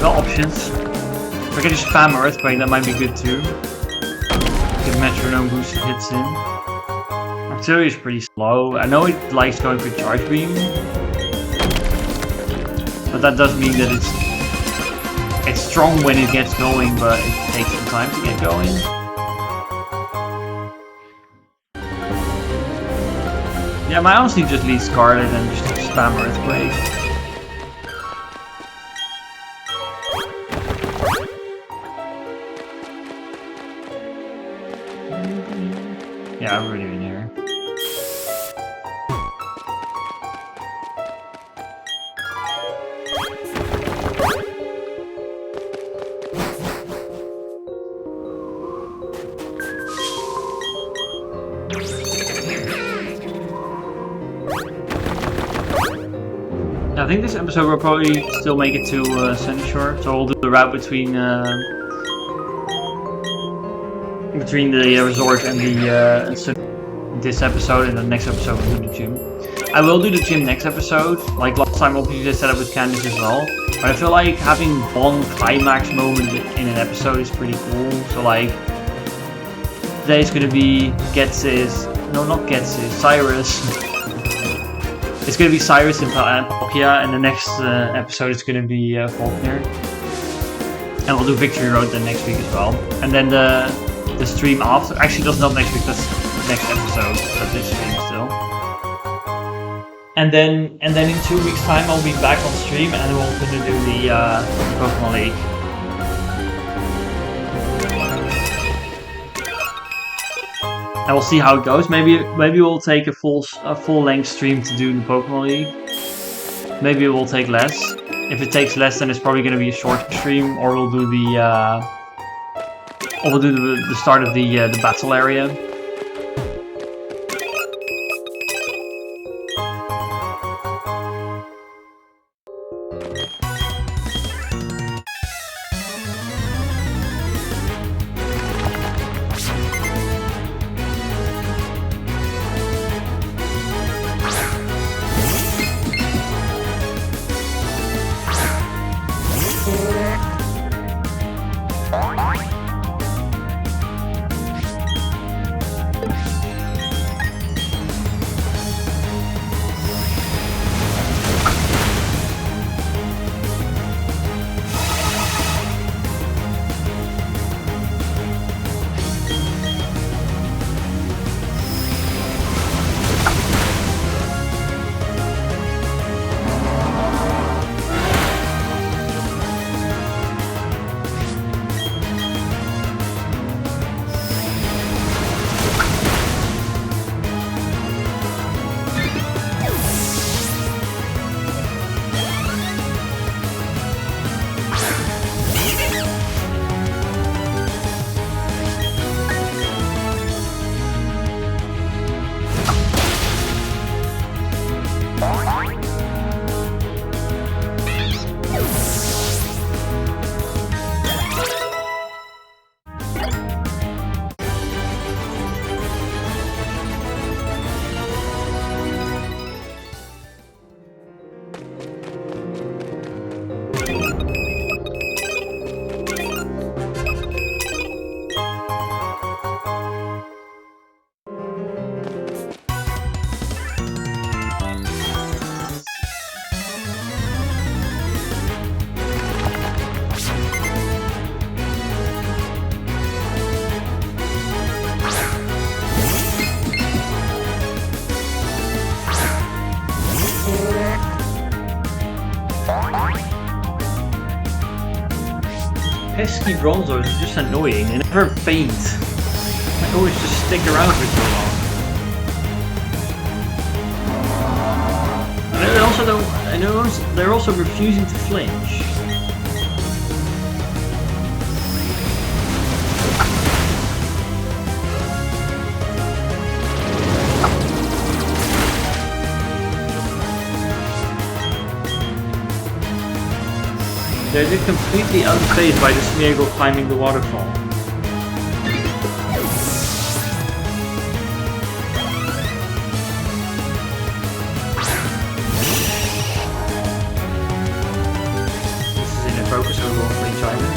Well, options. If I can just spam Earthquake, that might be good too. Get Metronome boosted hits in. Auxiliary is pretty slow. I know it likes going for Charge Beam, but that does mean that it's strong when it gets going, but it takes some time to get going. Yeah, I might honestly just lead Scarlet and just spam Earthquake. Yeah, I've already been here. I think this episode will probably still make it to Sunny Shore, so we'll do the route between the resort and this episode, and the next episode we'll do the gym. I will do the gym next episode, like last time obviously I set up with Candice as well, but I feel like having one climax moment in an episode is pretty cool. So like, today's gonna be Cyrus. It's going to be Cyrus and Palkia, and the next episode is going to be Faulkner. And we'll do Victory Road then next week as well. And then the stream after, actually that's not next week, that's next episode, but this stream still. And then in 2 weeks time I'll be back on stream, and we're going to do the Pokemon League. And we'll see how it goes. Maybe we'll take a full length stream to do the Pokemon League. Maybe it will take less. If it takes less, then it's probably going to be a short stream, or we'll do the start of the battle area. pesky bronzors are just annoying. They never faint. They always just stick around for so long. And they also don't. And they're also refusing to flinch. They're just completely unfazed by the Smeargle climbing the waterfall. This is in a focus, so we won't flinch either.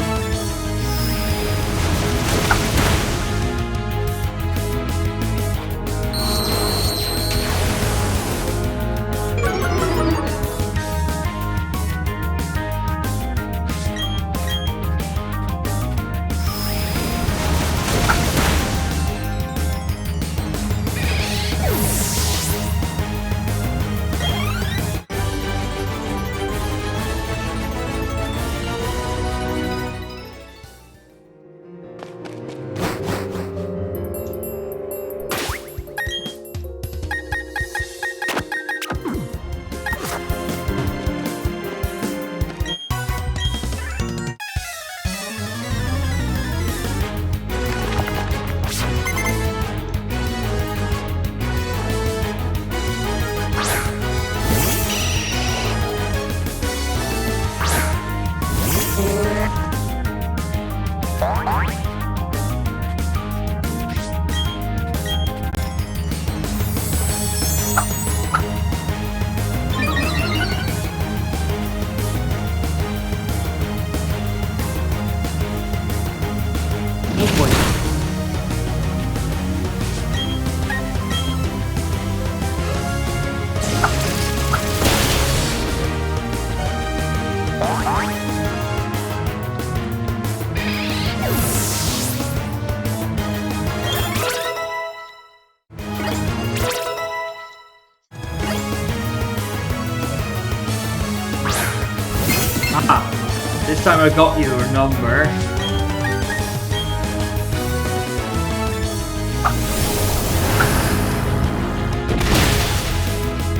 This time I got your number.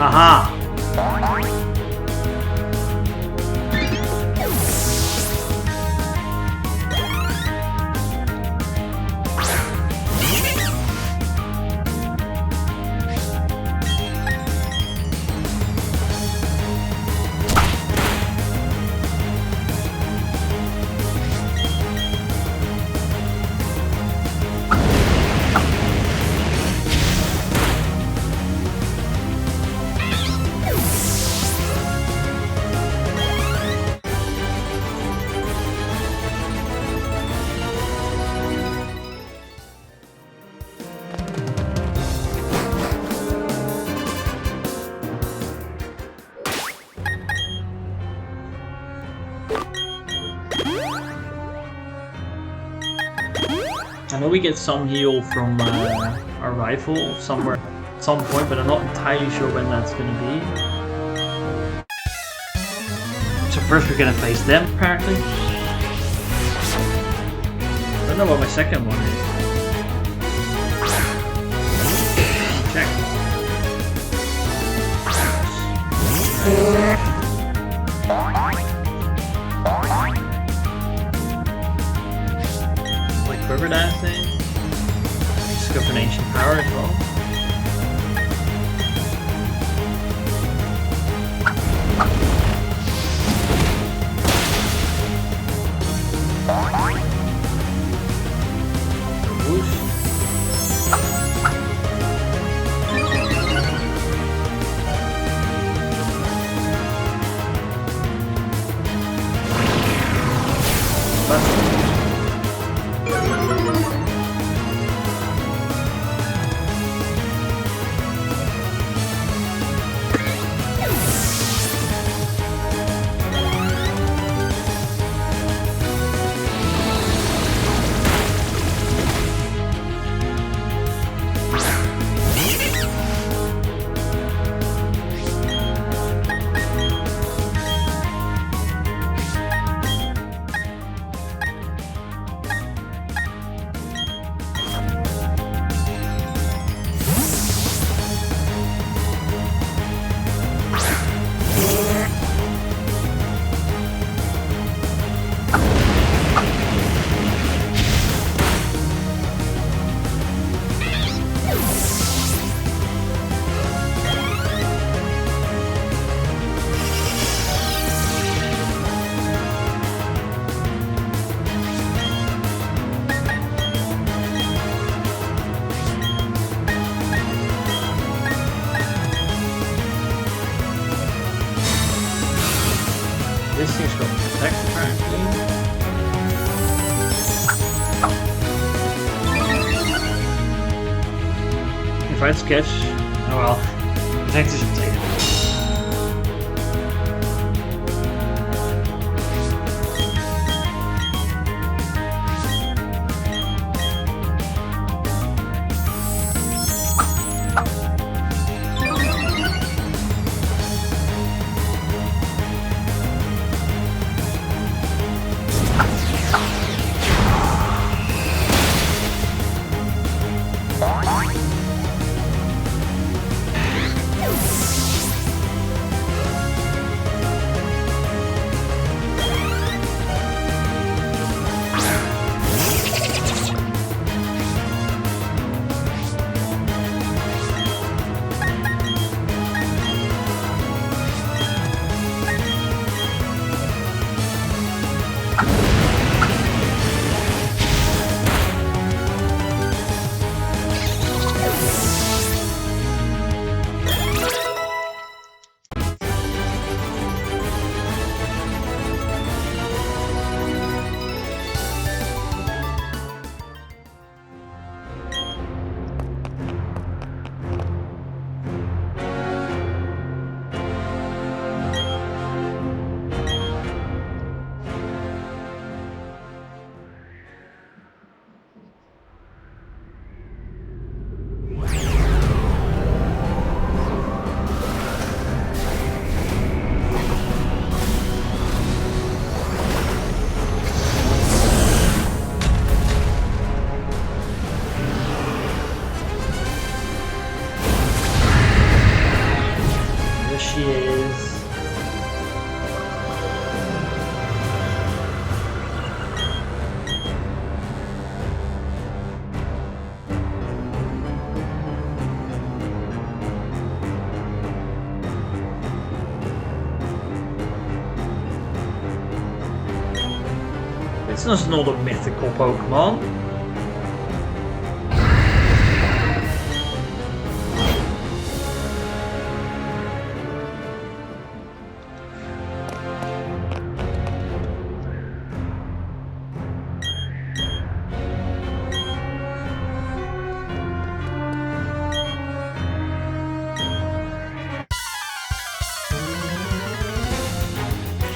Aha! I know we get some heal from our rifle somewhere at some point, but I'm not entirely sure when that's going to be. So first we're going to face them, apparently. I don't know what my second one is. Check. River dancing, scope an ancient power as well. Whoosh. This thing's got protect apparently. If I had sketch, oh well, protect is updated. It's not a mythical Pokemon.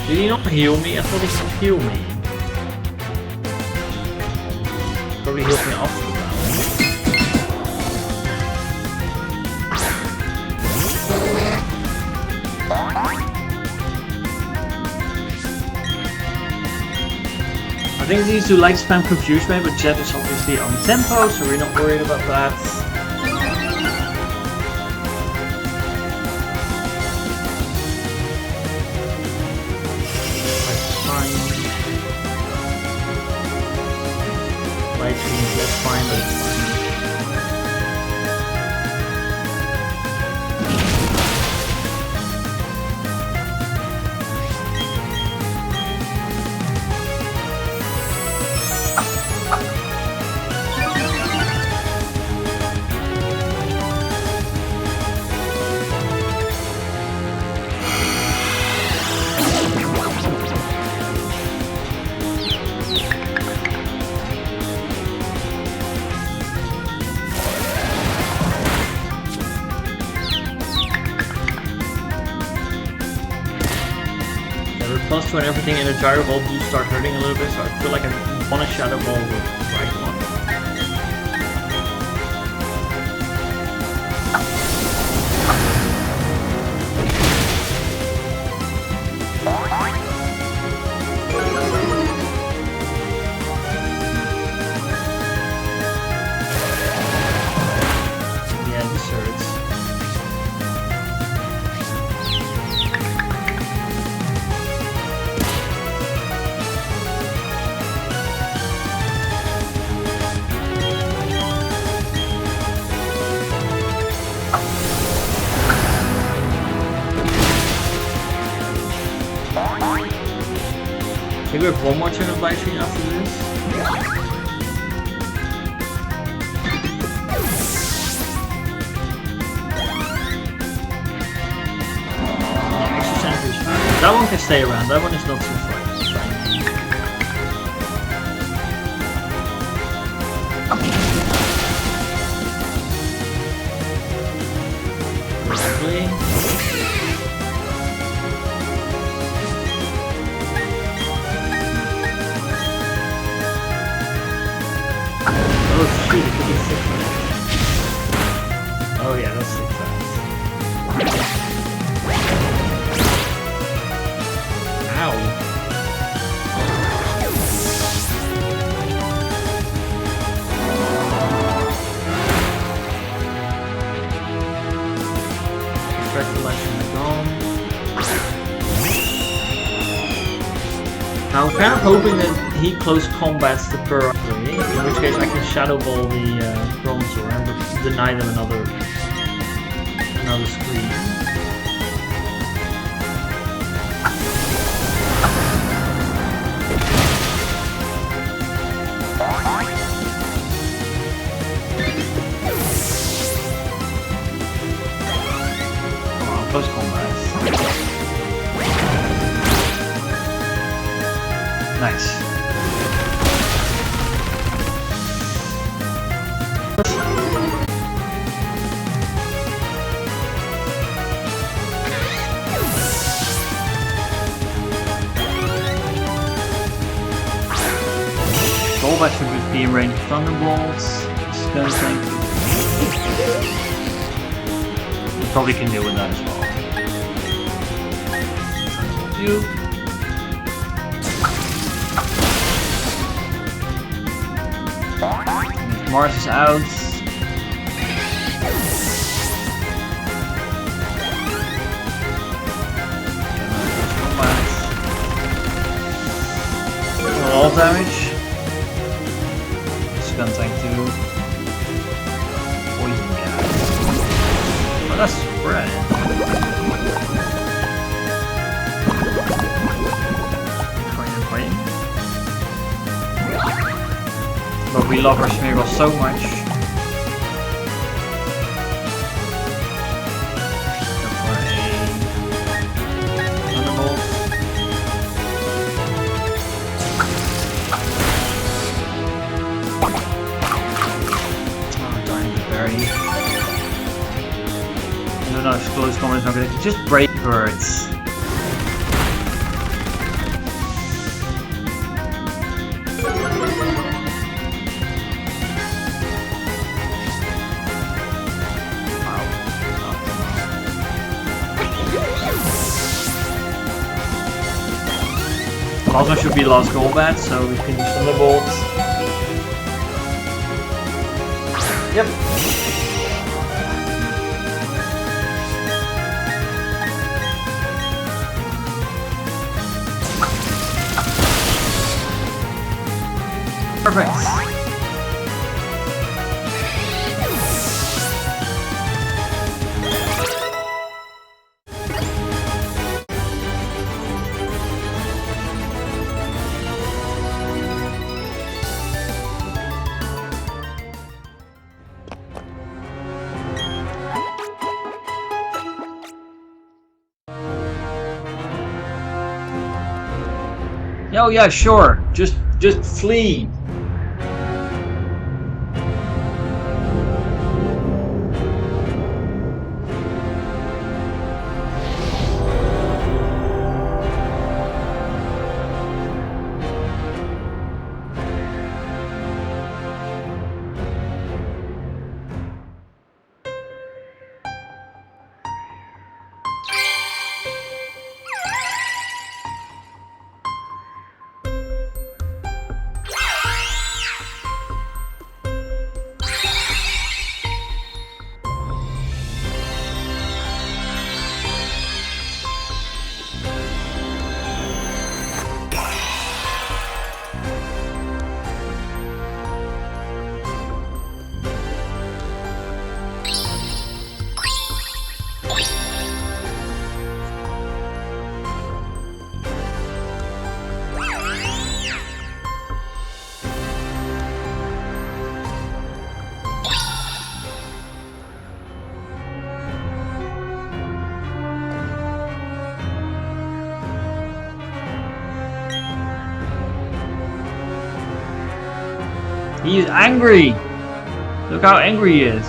Did he not heal me? I thought he could heal me. Probably healed me after the battle. I think these two like spam confuse me, but Jet is obviously on tempo, so we're not worried about that. That's fine, but it's fine. Plus, when everything in a gyro ball do start hurting a little bit, so I feel like I want a shadow ball with the right one. Yeah, this hurts. I think we have one more turn of light screen after this. That one can stay around. That one is not too far. Correctly. Oh shoot, it could be 6 minutes. Oh yeah, that's 6 fast. Ow. Extract the light from the gone. Now I'm kind of hoping that he close combats the Pikasprey, in which case I can Shadow Ball the Bronzor and deny them another screen. Come on, close combats. Nice. Golbat should be in range of Thunderbolts. Skuntank. You probably can deal with that as well. You. Mars is out. All damage. Skuntank 2. Poison gas. Oh, that's spread. But we love our Smeargle so much. Go for a Thunderbolt. Oh, dying to berry. No, close combat is not gonna just break birds. Plasma should be last Golbat, so we can use Thunderbolt. Yep. Perfect. Oh yeah, sure. Just flee. He is angry! Look how angry he is.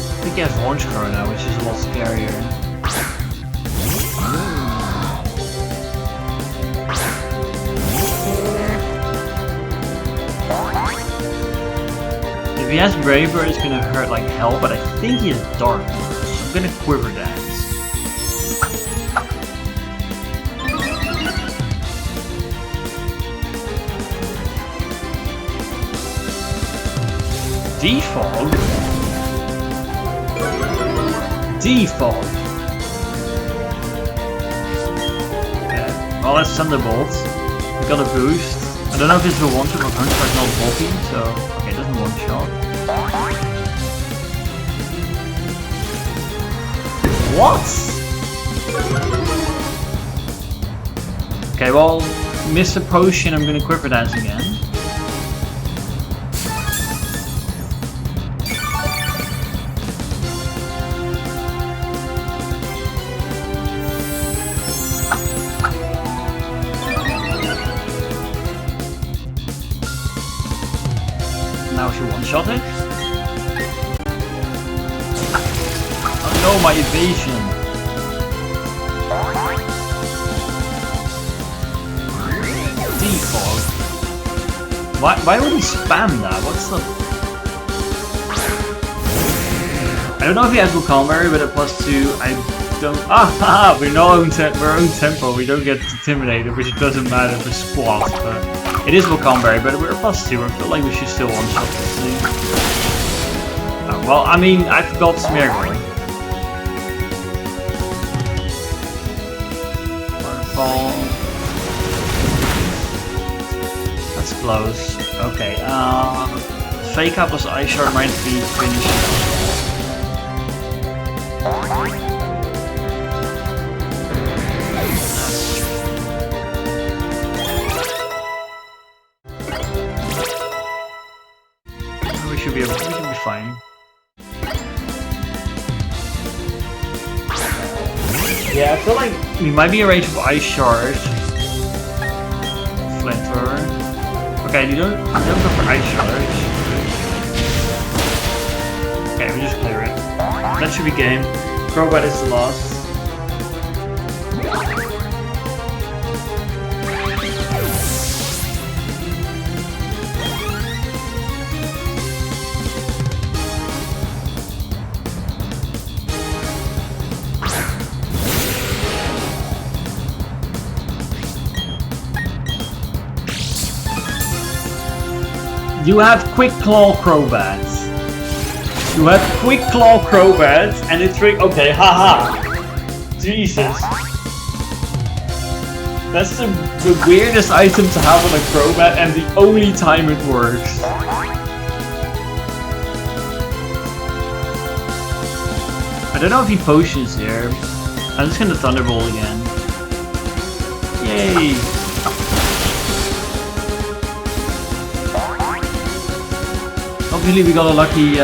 I think he has Mount Coronet, which is a lot scarier. If he has Braver, it's gonna hurt like hell, but I think he has Dark. I'm gonna Quiver Dance. Defog? Defog? Okay, well that's Thunderbolt. We got a boost. I don't know if this will one-shot, but Hunchback's not bulky, so... Okay, it doesn't one-shot. What? Okay, well, miss a potion, I'm gonna Quiver Dance again. Now she one-shot it. Oh no, my evasion. Defog. Why would he spam that? What's the... I don't know if he has Vulcanberry, but at +2, I don't... Ah, we're our own tempo, we don't get intimidated, which doesn't matter for squat, but... It is Vulcanberry, but we're +2, I feel like we should still one-shot this thing. Oh, well, I mean, I forgot Smeargle. Waterfall. That's close. Okay, Fake Out plus Ice Shard might be finished. We should be fine. Yeah, I feel like we might be in range of Ice Shard. Flamethrower. Okay, you don't go for Ice Shard. Okay, we just clear it. That should be game. Crobat is the last. You have Quick Claw Crobats. You have Quick Claw Crobats and it's okay, haha. Jesus. That's the weirdest item to have on a Crobat and the only time it works. I don't know if he potions here. I'm just gonna Thunderbolt again. Yay! Obviously we got a lucky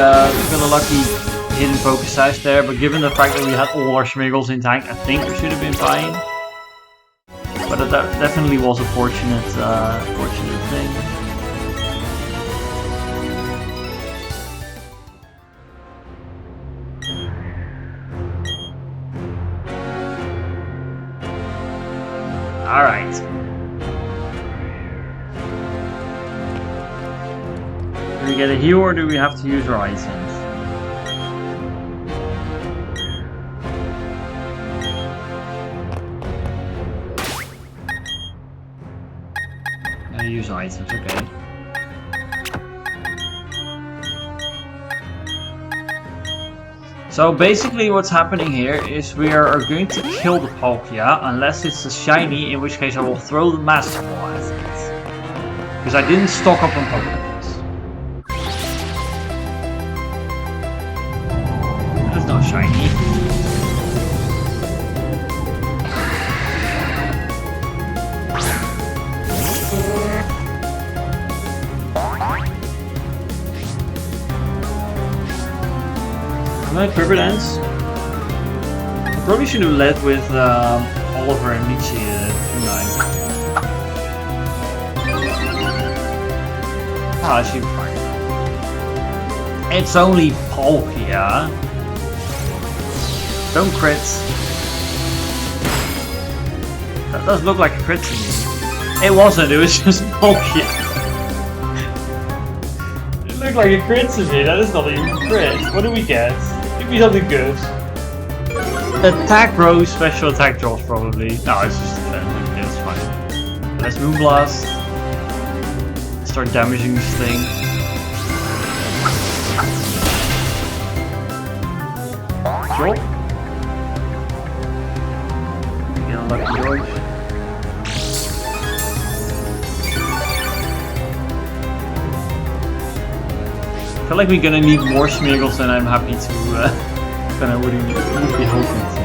hidden focus size there, but given the fact that we had all our Smeargles in tank, I think we should have been fine. But that definitely was a fortunate thing. All right. Do we get a heal or do we have to use our items? I use items, okay. So basically what's happening here is we are going to kill the Palkia unless it's a shiny, in which case I will throw the Master Ball at it. Because I didn't stock up on Pokemon. Shiny. I'm gonna Quiver Dance. Probably should have led with Oliver and Michi tonight. Ah, she fine. It's only Palkia. Don't crit. That does look like a crit to me. It wasn't, it was just Palkia. It looked like a crit to me, that is not even a crit. What do we get? Give me something good. Attack Rose, special attack draws probably. No, it's just defense. Okay, that's fine. Let's Moonblast. Start damaging this thing. Drop. Get a lucky dodge. I feel like we're gonna need more Smeargles, and I'm happy to than I would be hoping to.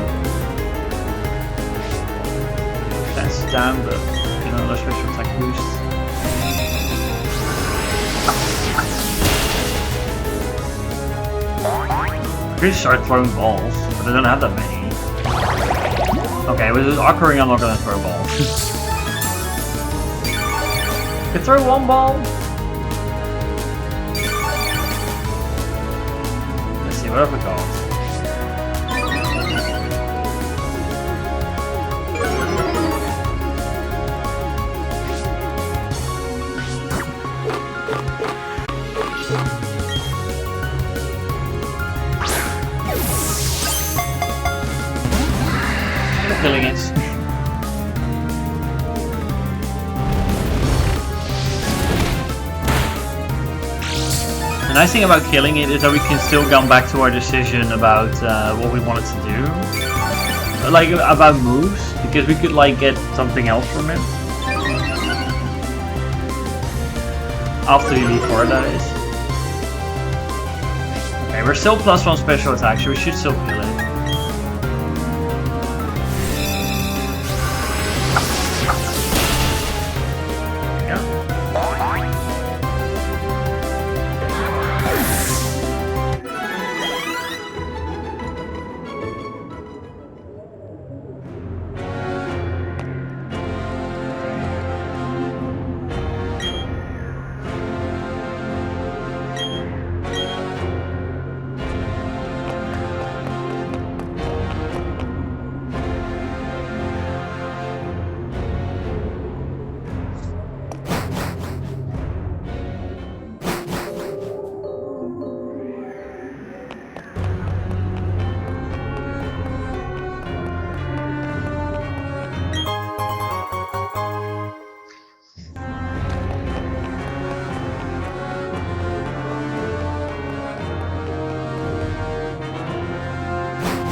That's down, but you know, another special attack boost. I could start throwing balls, but I don't have that many. Okay, with this Ocarina, I'm not gonna throw balls. I can throw one ball. Let's see, what have we got? Killing it. The nice thing about killing it is that we can still come back to our decision about what we wanted to do. Like about moves, because we could like get something else from it. After we leave for it, that is. Okay, we're still +1 special attack, so we should still kill it.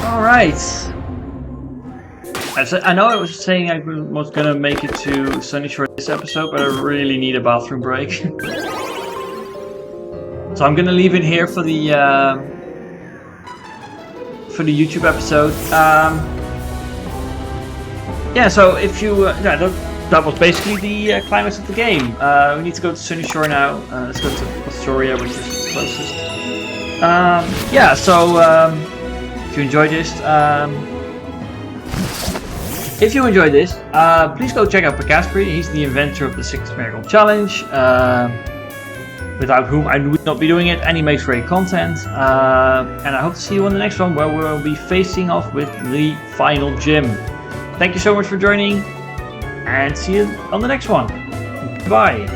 Alright. I know I was saying I was gonna make it to Sunny Shore this episode, but I really need a bathroom break. So I'm gonna leave it here for the YouTube episode. Yeah, so if you that was basically the climax of the game. We need to go to Sunny Shore now. Let's go to Astoria, which is the closest. Yeah, so if you enjoyed this, please go check out Pikasprey. He's the inventor of the 6 Smeargle Challenge, without whom I would not be doing it, and he makes great content. And I hope to see you on the next one, where we'll be facing off with the final gym. Thank you so much for joining, and see you on the next one. Bye.